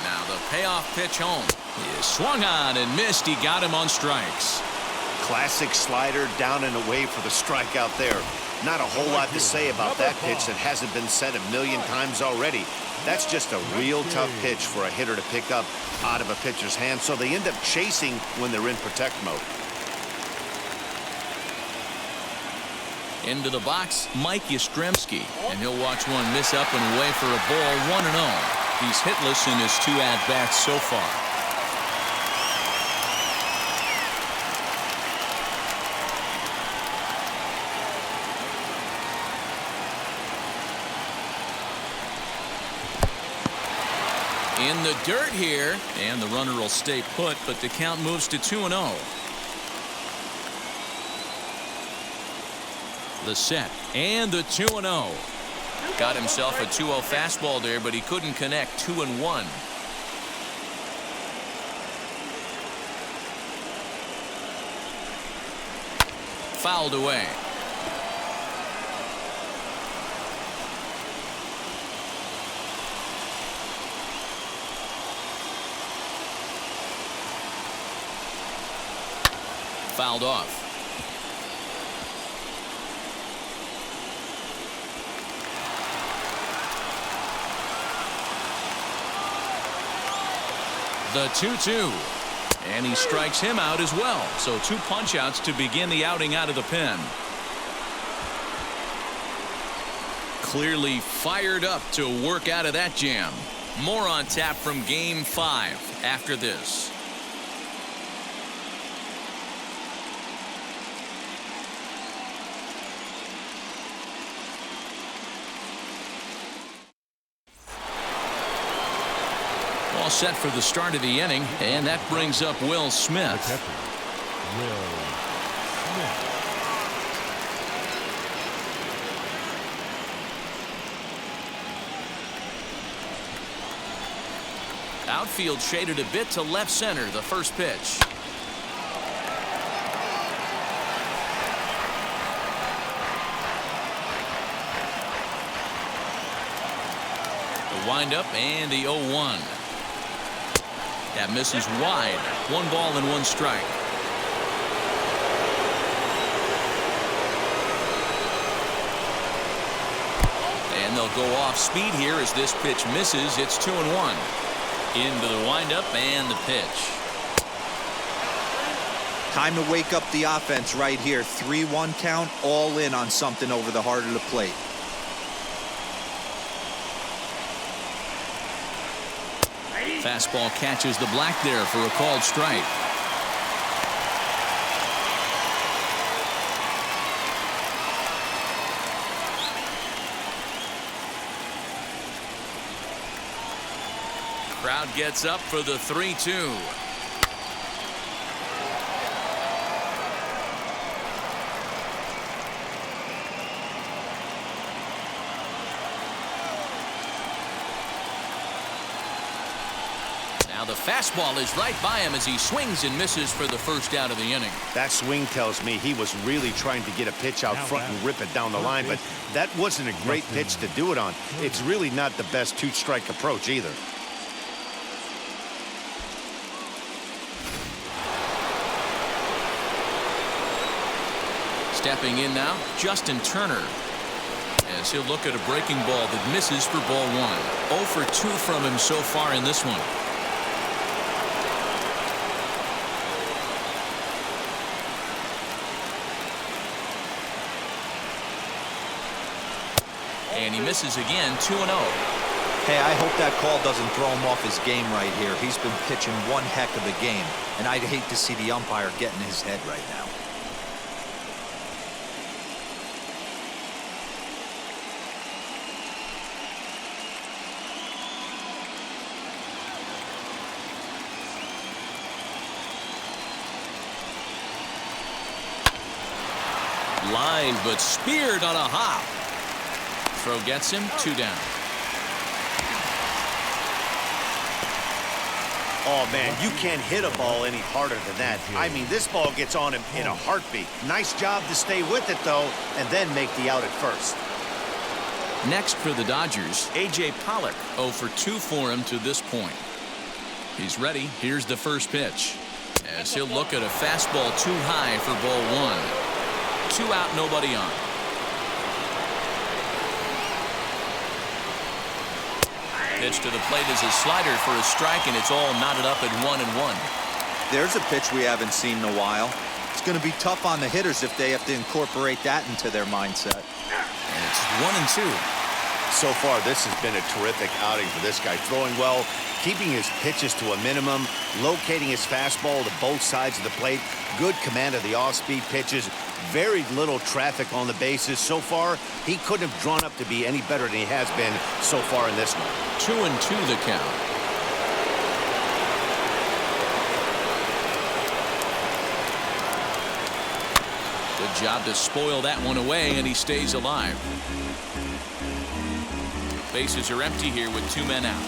Now the payoff pitch home. He is swung on and missed. He got him on strikes. Classic slider down and away for the strikeout there. Not a whole lot to say about that pitch that hasn't been said a million times already. That's just a real tough pitch for a hitter to pick up out of a pitcher's hand, so they end up chasing when they're in protect mode. Into the box, Mike Yastrzemski, and he'll watch one miss up and away for a ball, 1-0. He's hitless in his 2 at-bats so far. In the dirt here, and the runner will stay put, but the count moves to 2-0. The set and the 2-0. Got himself a 2-0 fastball there, but he couldn't connect. 2-1. Fouled away. Fouled off. The 2-2. And he strikes him out as well. So 2 punch-outs to begin the outing out of the pen. Clearly fired up to work out of that jam. More on tap from Game 5 after this. All set for the start of the inning, and that brings up Will Smith. Will Smith. Outfield shaded a bit to left center, the first pitch. The windup and the 0-1. That misses wide. 1 ball and 1 strike. And they'll go off speed here as this pitch misses. It's 2-1. Into the windup and the pitch. Time to wake up the offense right here. 3-1 count, all in on something over the heart of the plate. Fastball catches the black there for a called strike. Crowd gets up for the 3-2. Now the fastball is right by him as he swings and misses for the first out of the inning. That swing tells me he was really trying to get a pitch out front and rip it down the line, but that wasn't a great pitch to do it on. It's really not the best two-strike approach either. Stepping in now, Justin Turner. As he'll look at a breaking ball that misses for ball 1. 0 for 2 from him so far in this one. And he misses again, 2-0. Hey, I hope that call doesn't throw him off his game right here. He's been pitching one heck of a game, and I'd hate to see the umpire get in his head right now. Line, but speared on a hop. Throw gets him, 2 down. Oh, man, you can't hit a ball any harder than that. I mean, this ball gets on him in a heartbeat. Nice job to stay with it, though, and then make the out at first. Next for the Dodgers, A.J. Pollock. 0 for 2 for him to this point. He's ready. Here's the first pitch. As he'll look at a fastball too high for ball 1. 2 out, nobody on. Pitch to the plate is a slider for a strike, and it's all knotted up at 1-1. There's a pitch we haven't seen in a while. It's going to be tough on the hitters if they have to incorporate that into their mindset. And it's 1-2. So far, this has been a terrific outing for this guy. Throwing well, keeping his pitches to a minimum, locating his fastball to both sides of the plate, good command of the off-speed pitches, very little traffic on the bases. So far, he couldn't have drawn up to be any better than he has been so far in this one. 2-2 the count. Good job to spoil that one away, and he stays alive. Bases are empty here with 2 men out.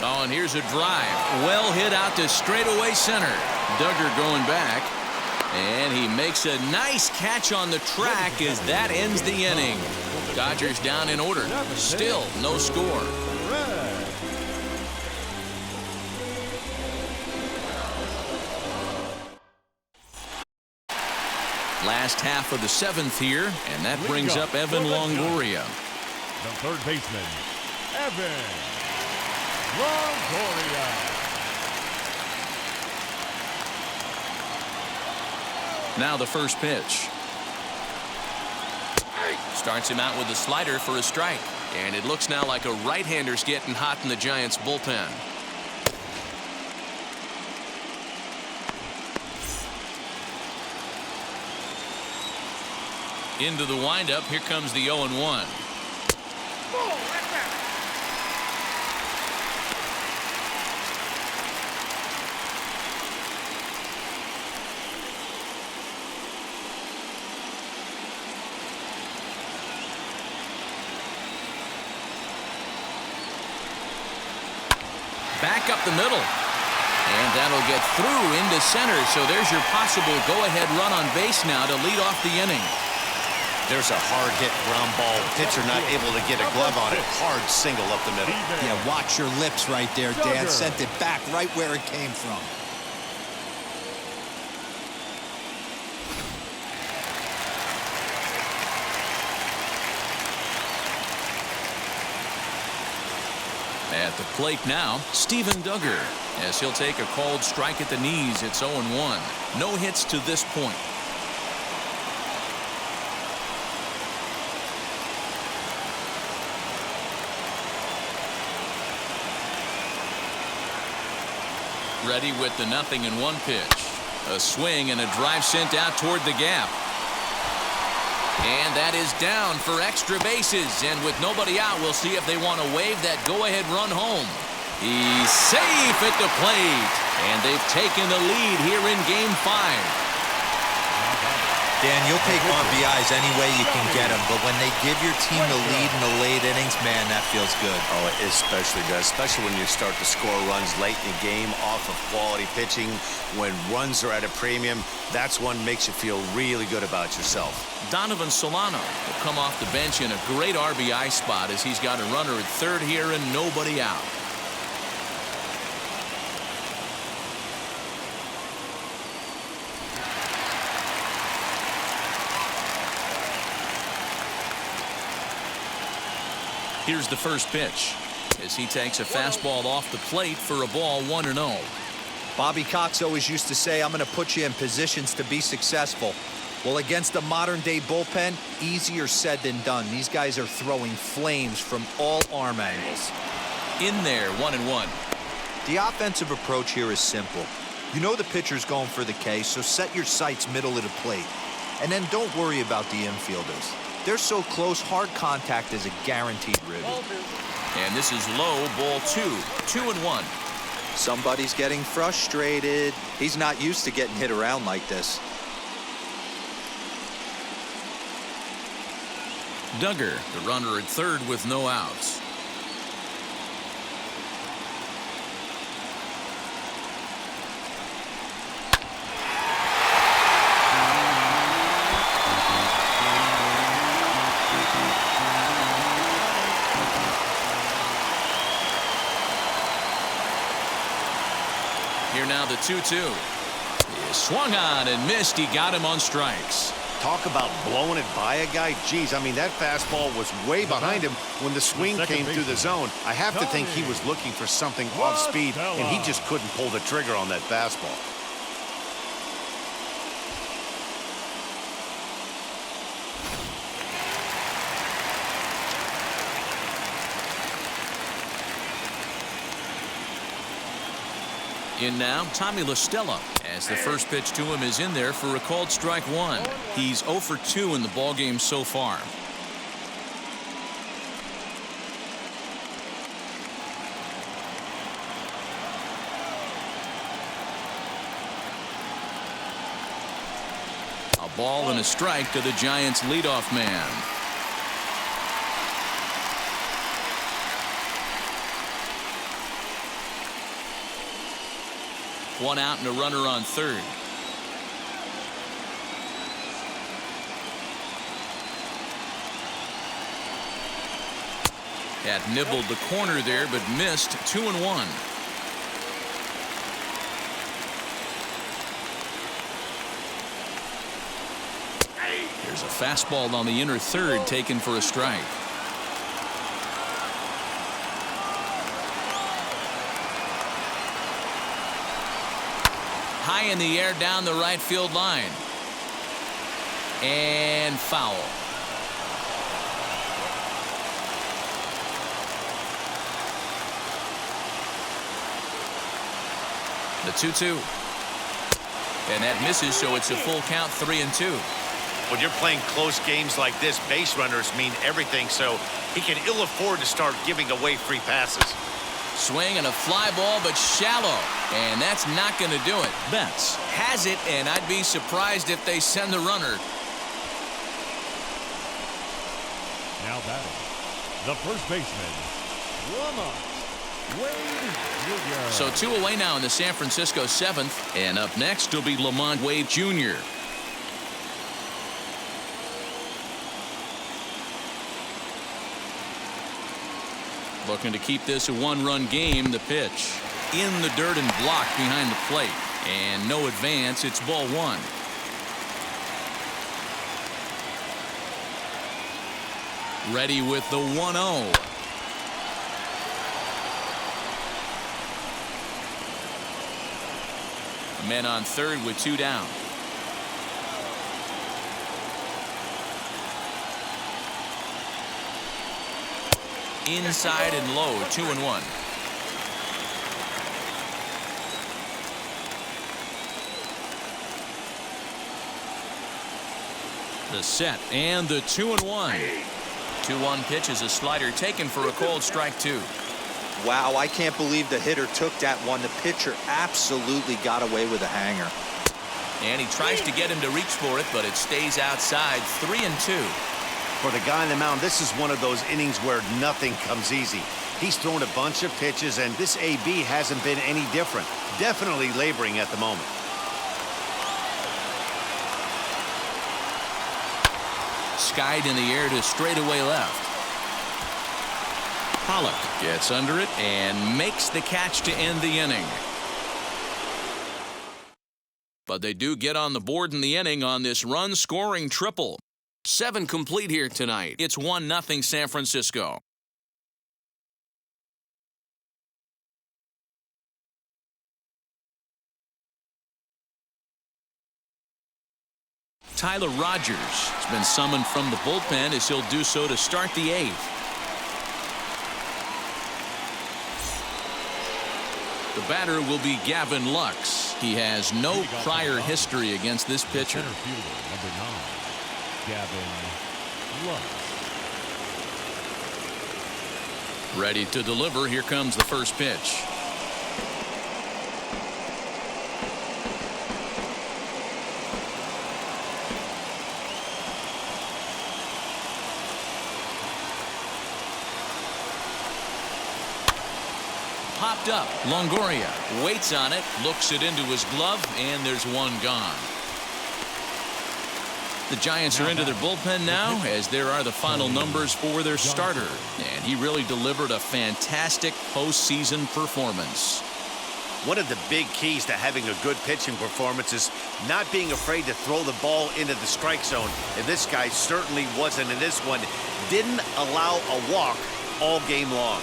Oh, and here's a drive. Well hit out to straightaway center. Duggar going back. And he makes a nice catch on the track as that ends the inning. Dodgers down in order. Still no score. Last half of the 7th here, and that brings up Evan Longoria. The third baseman, Evan Longoria. Now the first pitch. Starts him out with a slider for a strike. And it looks now like a right-hander's getting hot in the Giants' bullpen. Into the windup. Here comes the 0-1. Back up the middle. And that'll get through into center. So there's your possible go-ahead run on base now to lead off the inning. There's a hard hit ground ball. Pitcher not able to get a glove on it. Hard single up the middle. Yeah, watch your lips right there, Dan. Sent it back right where it came from. At the plate now, Steven Duggar, as he'll take a called strike at the knees. It's 0-1. No hits to this point. Ready with the 0-1 pitch. A swing and a drive sent out toward the gap. And that is down for extra bases. And with nobody out, we'll see if they want to wave that go-ahead run home. He's safe at the plate. And they've taken the lead here in Game 5. Dan, you'll take RBIs any way you can get them, but when they give your team the lead in the late innings, man, that feels good. Oh, it especially does, especially when you start to score runs late in the game off of quality pitching. When runs are at a premium, that's one makes you feel really good about yourself. Donovan Solano will come off the bench in a great RBI spot as he's got a runner at third here and nobody out. Here's the first pitch as he takes a fastball off the plate for a ball 1-0. Bobby Cox always used to say, I'm going to put you in positions to be successful. Well, against a modern-day bullpen, easier said than done. These guys are throwing flames from all arm angles. In there, 1-1. The offensive approach here is simple. You know the pitcher's going for the K, so set your sights middle of the plate. And then don't worry about the infielders. They're so close, hard contact is a guaranteed ribby. And this is low, ball 2. 2-1. Somebody's getting frustrated. He's not used to getting hit around like this. Duggar, the runner at third with no outs. Here now the 2-2. He swung on and missed. He got him on strikes. Talk about blowing it by a guy. Geez, I mean, that fastball was way behind him when the swing came through the zone. I have to think he was looking for something off speed, and he just couldn't pull the trigger on that fastball. In now, Tommy La Stella, as the first pitch to him is in there for a called strike 1. He's 0 for 2 in the ballgame so far. A ball and a strike to the Giants' leadoff man. One out and a runner on third. Had nibbled the corner there, but missed. 2-1. There's a fastball on the inner third taken for a strike. High in the air down the right field line. And foul. The 2-2. And that misses, so it's a full count, 3-2. When you're playing close games like this, base runners mean everything, so he can ill afford to start giving away free passes. Swing and a fly ball, but shallow. And that's not going to do it. Betts has it, and I'd be surprised if they send the runner. Now batting, the first baseman, Lamont Wade Jr. So 2 away now in the San Francisco 7th. And up next will be Lamont Wade Jr. Looking to keep this a one-run game. The pitch in the dirt and blocked behind the plate. And no advance. It's ball 1. Ready with the 1-0. A man on third with 2 down. Inside and low, 2-1. The set and the 2-1. 2-1 pitch is a slider taken for a called strike 2. Wow, I can't believe the hitter took that one. The pitcher absolutely got away with a hanger. And he tries to get him to reach for it, but it stays outside. 3-2. For the guy on the mound, this is one of those innings where nothing comes easy. He's thrown a bunch of pitches, and this AB hasn't been any different. Definitely laboring at the moment. Skied in the air to straightaway left. Pollock gets under it and makes the catch to end the inning. But they do get on the board in the inning on this run-scoring triple. 7 complete here tonight. It's 1-0 San Francisco. Tyler Rogers has been summoned from the bullpen as he'll do so to start the 8th. The batter will be Gavin Lux. He has no prior history against this pitcher. Center fielder, number 9, Gavin Lux. Ready to deliver. Here comes the first pitch. Popped up. Longoria waits on it, looks it into his glove, and there's one gone. The Giants are into their bullpen now, as there are the final numbers for their starter. And he really delivered a fantastic postseason performance. One of the big keys to having a good pitching performance is not being afraid to throw the ball into the strike zone. And this guy certainly wasn't in this one. Didn't allow a walk all game long.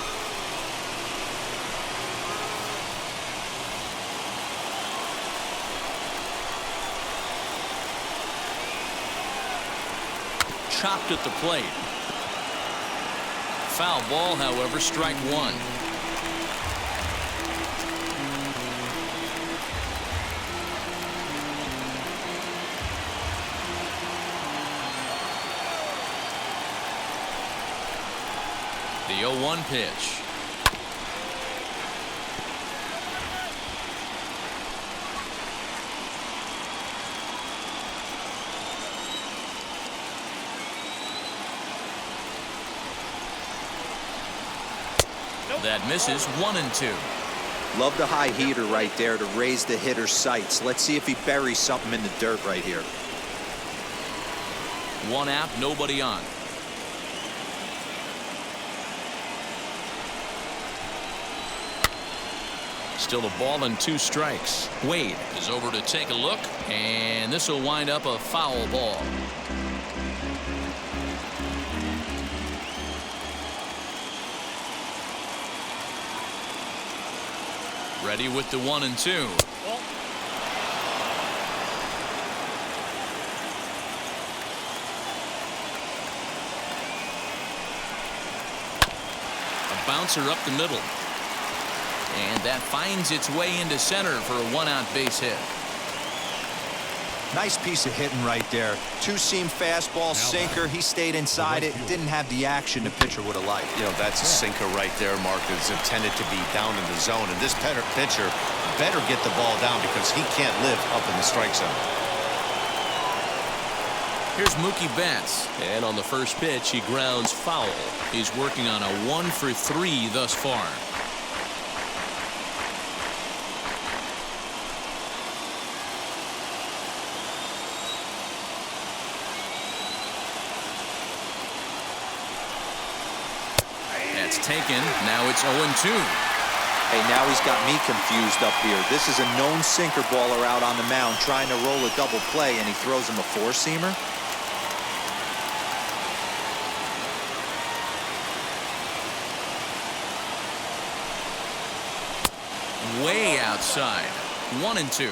Chopped at the plate. Foul ball, however, strike 1. The 0-1 pitch. That misses. 1-2. Love the high heater right there to raise the hitter's sights. Let's see if he buries something in the dirt right here. 1 out, nobody on. Still a ball and 2 strikes. Wade is over to take a look, and this will wind up a foul ball. Ready with the 1-2. A bouncer up the middle. And that finds its way into center for a 1-out base hit. Nice piece of hitting right there. 2-seam fastball, sinker. He stayed inside it. Didn't have the action the pitcher would have liked. You know, that's a sinker right there, Mark. It's intended to be down in the zone. And this pitcher better get the ball down because he can't live up in the strike zone. Here's Mookie Betts. And on the first pitch, he grounds foul. He's working on a 1 for 3 thus far. Taken. Now it's 0-2. Hey, now he's got me confused up here. This is a known sinker baller out on the mound trying to roll a double play, and he throws him a 4-seamer. Way outside. 1-2.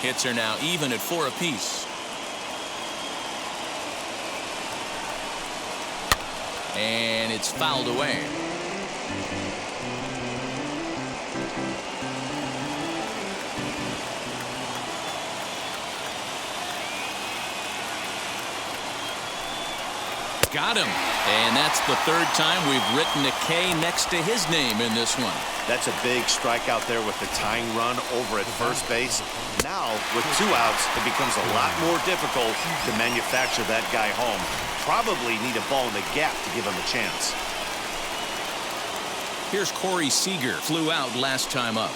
Hits are now even at 4 apiece. And it's fouled away. Got him. And that's the third time we've written a K next to his name in this one. That's a big strikeout there with the tying run over at first base. Now, with 2 outs, it becomes a lot more difficult to manufacture that guy home. Probably need a ball in the gap to give him a chance. Here's Corey Seager. Flew out last time up.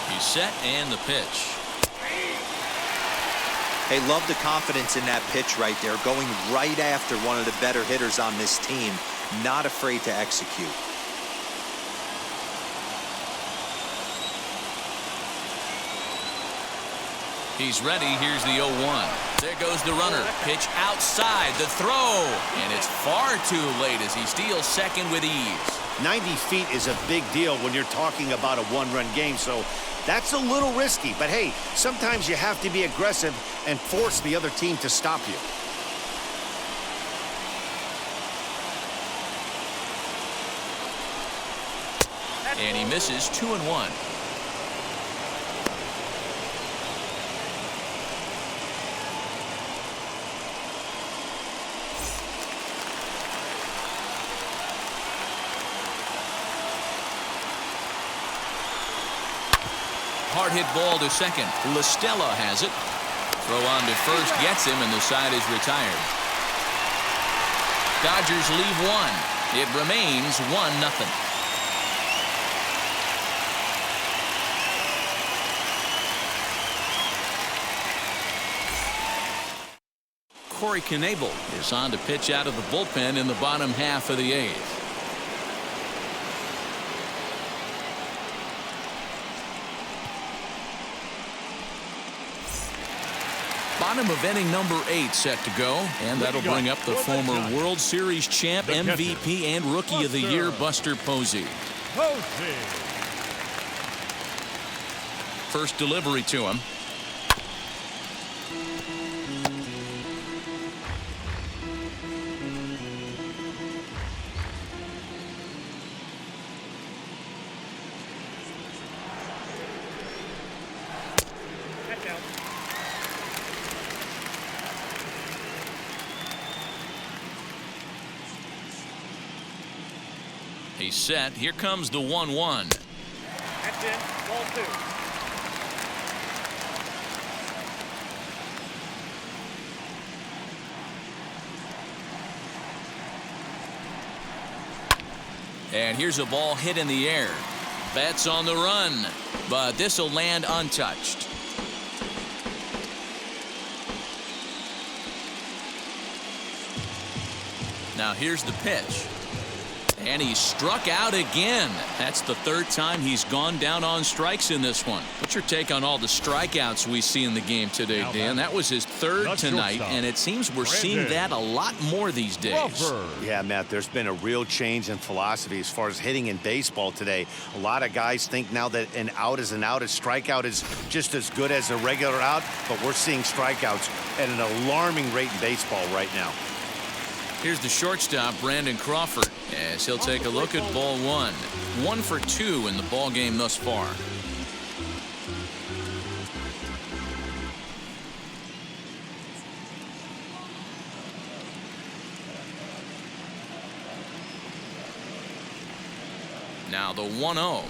He's set and the pitch. Hey, love the confidence in that pitch right there, going right after one of the better hitters on this team, not afraid to execute. He's ready. Here's the 0-1. There goes the runner. Pitch outside. The throw. And it's far too late as he steals second with ease. 90 feet is a big deal when you're talking about a one-run game, so that's a little risky. But hey, sometimes you have to be aggressive and force the other team to stop you. And he misses 2-1. Hard hit ball to second. LaStella has it. Throw on to first gets him, and the side is retired. Dodgers leave 1. It remains 1-0. Corey Knebel is on to pitch out of the bullpen in the bottom half of the 8th. Bottom of inning number 8 set to go, and that'll bring up the former World Series champ, MVP, and Rookie of the Year, Buster Posey. First delivery to him. He's set. Here comes the 1-1. That's in. Ball 2. And here's a ball hit in the air. Betts on the run, but this will land untouched. Now here's the pitch. And he struck out again. That's the third time he's gone down on strikes in this one. What's your take on all the strikeouts we see in the game today, Dan? That was his third tonight, and it seems we're seeing that a lot more these days. Yeah, Matt, there's been a real change in philosophy as far as hitting in baseball today. A lot of guys think now that an out is an out. A strikeout is just as good as a regular out, but we're seeing strikeouts at an alarming rate in baseball right now. Here's the shortstop, Brandon Crawford, as he'll take a look at ball 1. 1 for 2 in the ball game thus far. Now the 1-0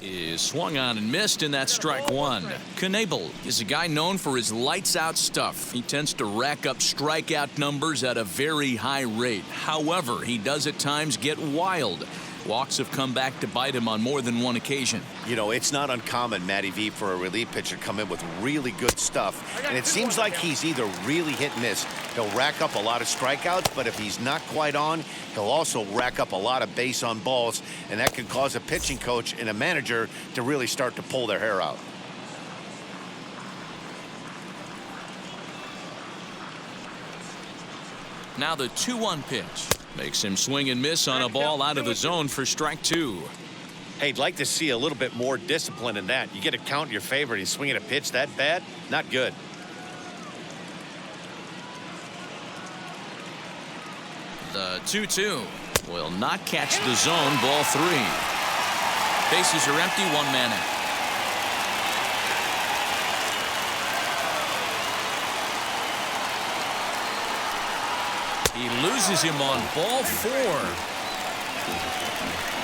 is swung on and missed, and that's strike 1. Knebel is a guy known for his lights-out stuff. He tends to rack up strikeout numbers at a very high rate. However, he does at times get wild. Walks have come back to bite him on more than one occasion. You know, it's not uncommon, Matty V, for a relief pitcher to come in with really good stuff. And it seems like he's either really hit and miss. He'll rack up a lot of strikeouts, but if he's not quite on, he'll also rack up a lot of base on balls. And that could cause a pitching coach and a manager to really start to pull their hair out. Now the 2-1 pitch. Makes him swing and miss on a ball out of the zone for strike 2. Hey, I'd like to see a little bit more discipline in that. You get a count in your favor and he's swinging a pitch that bad? Not good. The 2-2 will not catch the zone. Ball 3. Bases are empty. 1 man out. He loses him on ball 4.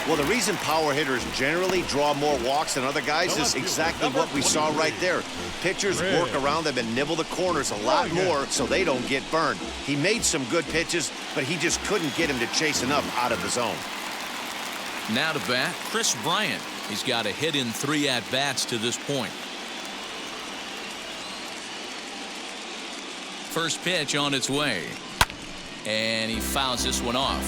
Well, the reason power hitters generally draw more walks than other guys is exactly what we saw right there. Pitchers work around them and nibble the corners a lot more so they don't get burned. He made some good pitches, but he just couldn't get him to chase enough out of the zone. Now to bat, Chris Bryant. He's got a hit in 3 at-bats to this point. First pitch on its way. And he fouls this one off.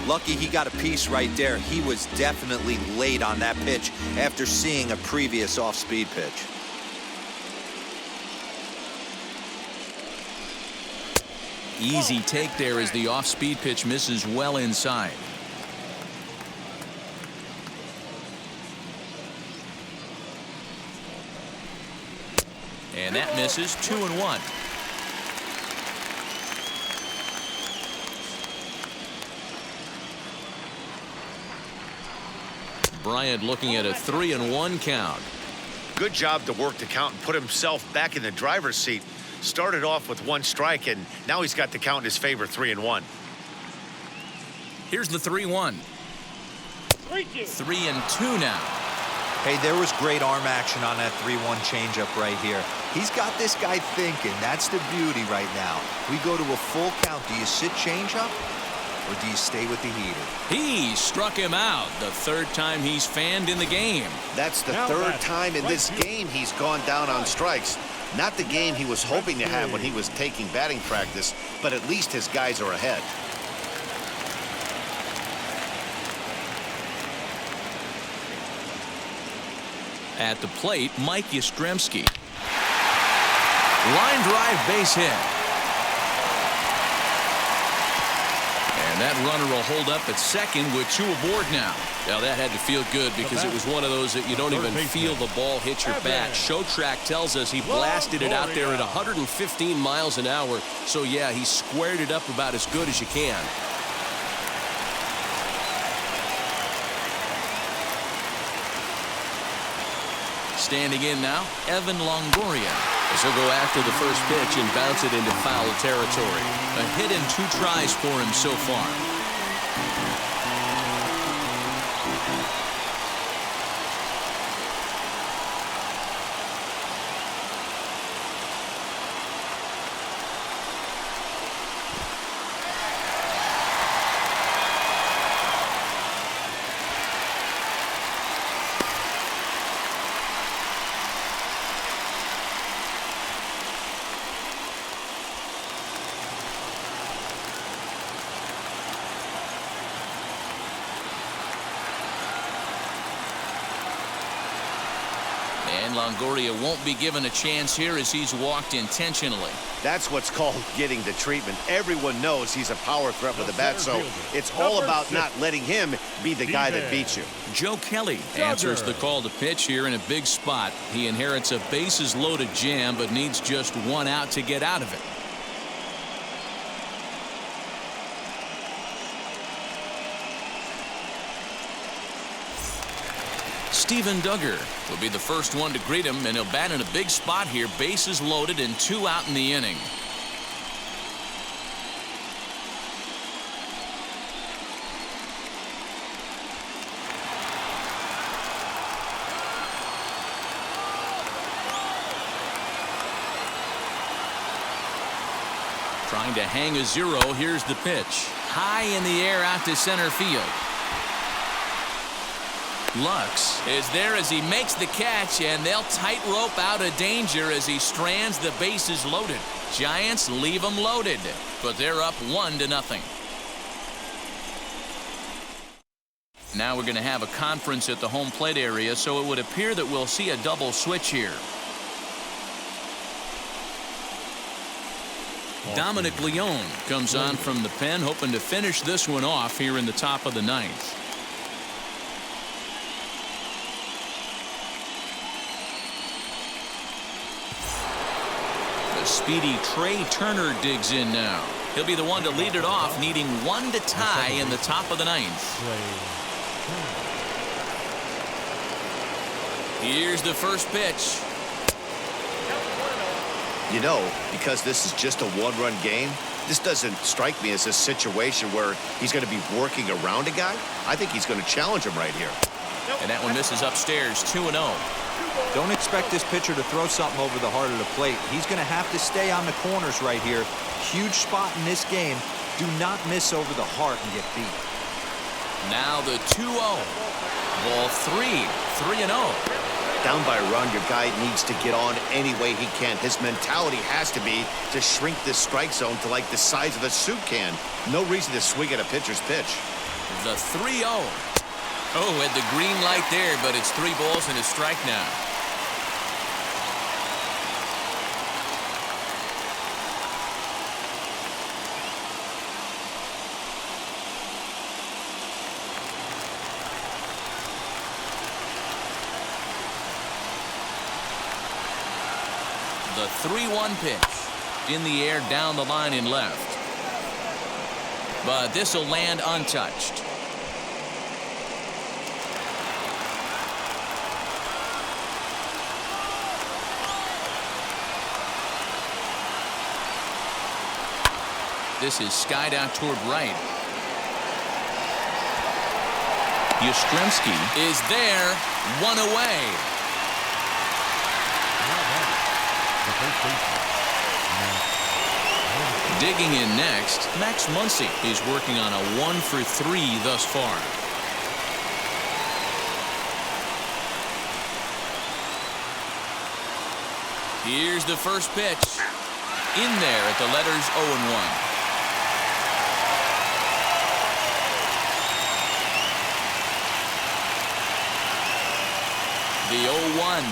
Lucky he got a piece right there. He was definitely late on that pitch after seeing a previous off-speed pitch. Easy take there as the off-speed pitch misses well inside. And that misses. 2-1. Bryant looking at a 3-1 count. Good job to work the count and put himself back in the driver's seat. Started off with 1 strike, and now he's got the count in his favor, 3-1. Here's the 3-1. 3-2 now. Hey, there was great arm action on that 3-1 changeup right here. He's got this guy thinking. That's the beauty right now. We go to a full count. Do you sit changeup? Or do you stay with the heater? He struck him out. The 3rd time he's fanned in the game. That's the 3rd time in this game he's gone down on strikes. Not the game he was hoping to have when he was taking batting practice, but at least his guys are ahead. At the plate, Mike Yastrzemski. Line drive base hit. And that runner will hold up at second with 2 aboard now. Now that had to feel good because it was one of those that you don't even feel the ball hit your bat. Show track tells us he blasted it out there at 115 miles an hour. So yeah, he squared it up about as good as you can. Standing in now, Evan Longoria, as he'll go after the first pitch and bounce it into foul territory. A hit in 2 tries for him so far. And Longoria won't be given a chance here as he's walked intentionally. That's what's called getting the treatment. Everyone knows he's a power threat with the bat, so it's all about not letting him be the guy that beats you. Joe Kelly answers the call to pitch here in a big spot. He inherits a bases loaded jam, but needs just 1 out to get out of it. Steven Duggar will be the first one to greet him, and he'll bat in a big spot here. Bases loaded and 2 out in the inning. Trying to hang a 0. Here's the pitch. High in the air out to center field. Lux is there as he makes the catch, and they'll tightrope out of danger as he strands the bases loaded. Giants leave them loaded, but they're up 1-0. Now we're going to have a conference at the home plate area, so it would appear that we'll see a double switch here. Dominic Leone comes on from the pen, hoping to finish this one off here in the top of the 9th. The speedy Trey Turner digs in now. He'll be the one to lead it off, needing one to tie in the top of the ninth. Here's the first pitch. You know, because this is just a one-run game, this doesn't strike me as a situation where he's going to be working around a guy. I think he's going to challenge him right here. And that one misses upstairs, 2-0. Don't expect this pitcher to throw something over the heart of the plate. He's going to have to stay on the corners right here. Huge spot in this game. Do not miss over the heart and get beat. Now the 2-0. Ball 3-0. Down by a run, your guy needs to get on any way he can. His mentality has to be to shrink this strike zone to like the size of a soup can. No reason to swing at a pitcher's pitch. The 3-0. Oh, had the green light there, but it's 3 balls and a strike now. The 3-1 pitch. In the air, down the line and left. But this will land untouched. This is skied out toward right. Yastrzemski is there, 1 away. Digging in next, Max Muncy is working on a 1-for-3 thus far. Here's the first pitch. In there at the letters 0-1. The 0-1.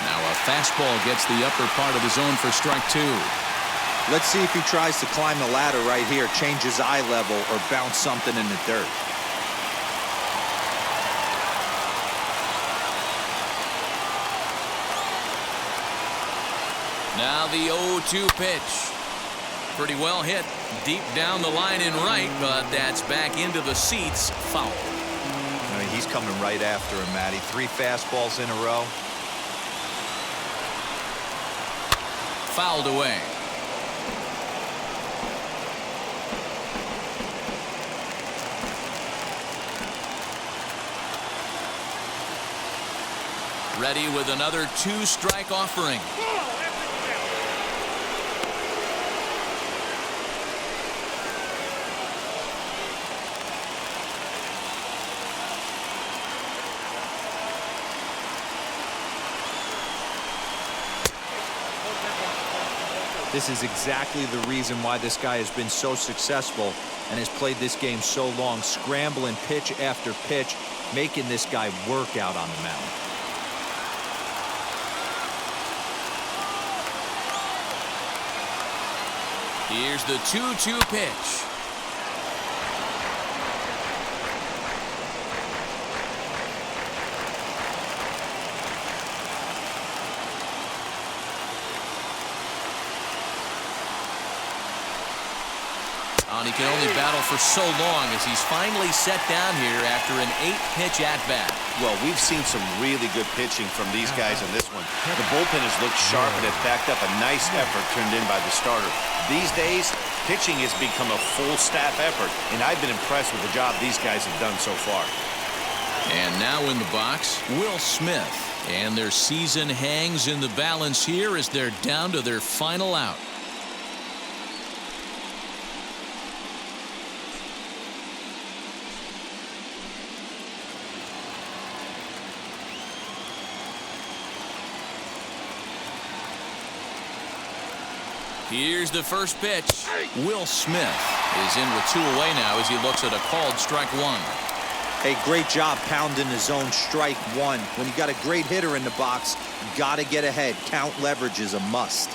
Now a fastball gets the upper part of the zone for strike 2. Let's see if he tries to climb the ladder right here, change his eye level, or bounce something in the dirt. Now the 0-2 pitch. Pretty well hit deep down the line in right, but that's back into the seats. Foul. I mean, he's coming right after him, Matty. 3 fastballs in a row. Fouled away. Ready with another 2-strike offering. This is exactly the reason why this guy has been so successful and has played this game so long, scrambling pitch after pitch, making this guy work out on the mound. Here's the 2-2 pitch. And he can only battle for so long as he's finally set down here after an 8-pitch at-bat. Well, we've seen some really good pitching from these guys in this one. The bullpen has looked sharp and it backed up a nice effort turned in by the starter. These days, pitching has become a full staff effort, and I've been impressed with the job these guys have done so far. And now in the box, Will Smith. And their season hangs in the balance here as they're down to their final out. Here's the first pitch. Will Smith is in with 2 away now as he looks at a called strike 1. Hey, great job pounding the zone, strike 1. When you got a great hitter in the box, you got to get ahead. Count leverage is a must.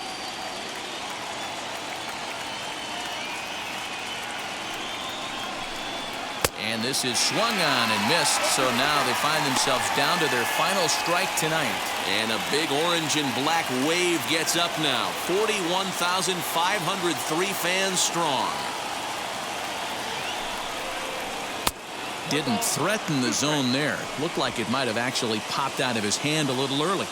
And this is swung on and missed, so now they find themselves down to their final strike tonight. And a big orange and black wave gets up now. 41,503 fans strong. Didn't threaten the zone there. Looked like it might have actually popped out of his hand a little early.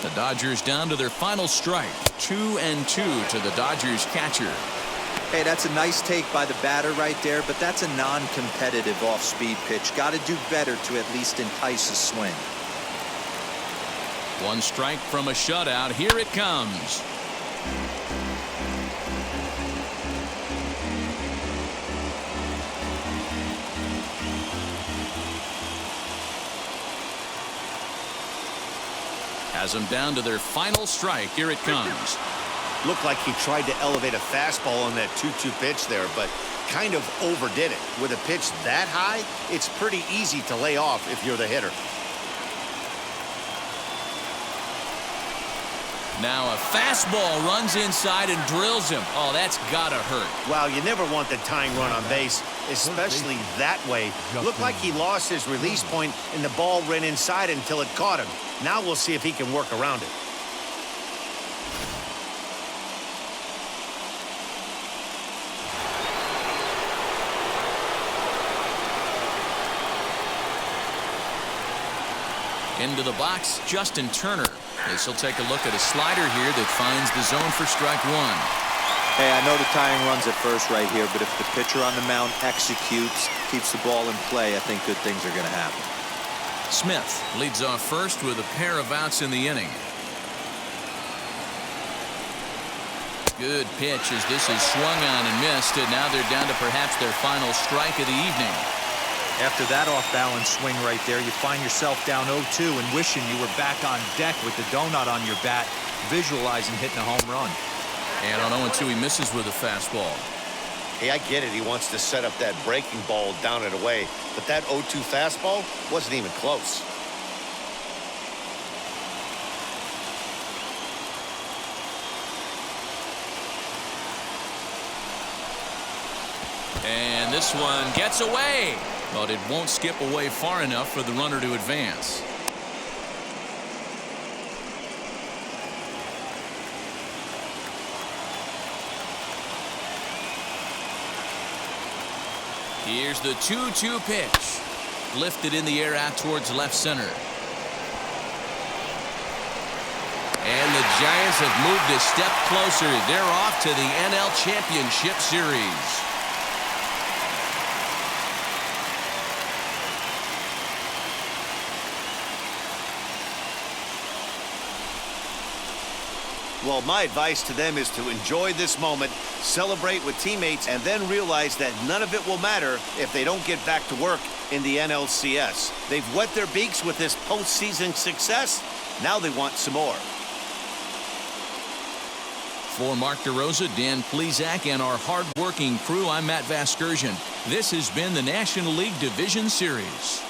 The Dodgers down to their final strike. 2-2 to the Dodgers catcher. Hey, that's a nice take by the batter right there, but that's a non-competitive off-speed pitch. Got to do better to at least entice a swing. One strike from a shutout. Here it comes. Has them down to their final strike. Here it comes. Looked like he tried to elevate a fastball on that 2-2 pitch there, but kind of overdid it. With a pitch that high, it's pretty easy to lay off if you're the hitter. Now a fastball runs inside and drills him. Oh, that's gotta hurt. Well, you never want the tying run on base, especially that way. Looked like he lost his release point and the ball ran inside until it caught him. Now we'll see if he can work around it. Into the box, Justin Turner. This will take a look at a slider here that finds the zone for strike one. Hey, I know the tying runs at first right here, but if the pitcher on the mound executes, keeps the ball in play, I think good things are going to happen. Smith leads off first with a pair of outs in the inning. Good pitch as this is swung on and missed, and now they're down to perhaps their final strike of the evening. After that off-balance swing right there, you find yourself down 0-2 and wishing you were back on deck with the donut on your bat, visualizing hitting a home run. And on 0-2, he misses with a fastball. Hey, I get it. He wants to set up that breaking ball down and away, but that 0-2 fastball wasn't even close. And this one gets away, but it won't skip away far enough for the runner to advance. Here's the 2-2 pitch. Lifted in the air out towards left center. And the Giants have moved a step closer. They're off to the NL Championship Series. Well, my advice to them is to enjoy this moment, celebrate with teammates, and then realize that none of it will matter if they don't get back to work in the NLCS. They've wet their beaks with this postseason success. Now they want some more. For Mark DeRosa, Dan Plesac, and our hard-working crew, I'm Matt Vasgersian. This has been the National League Division Series.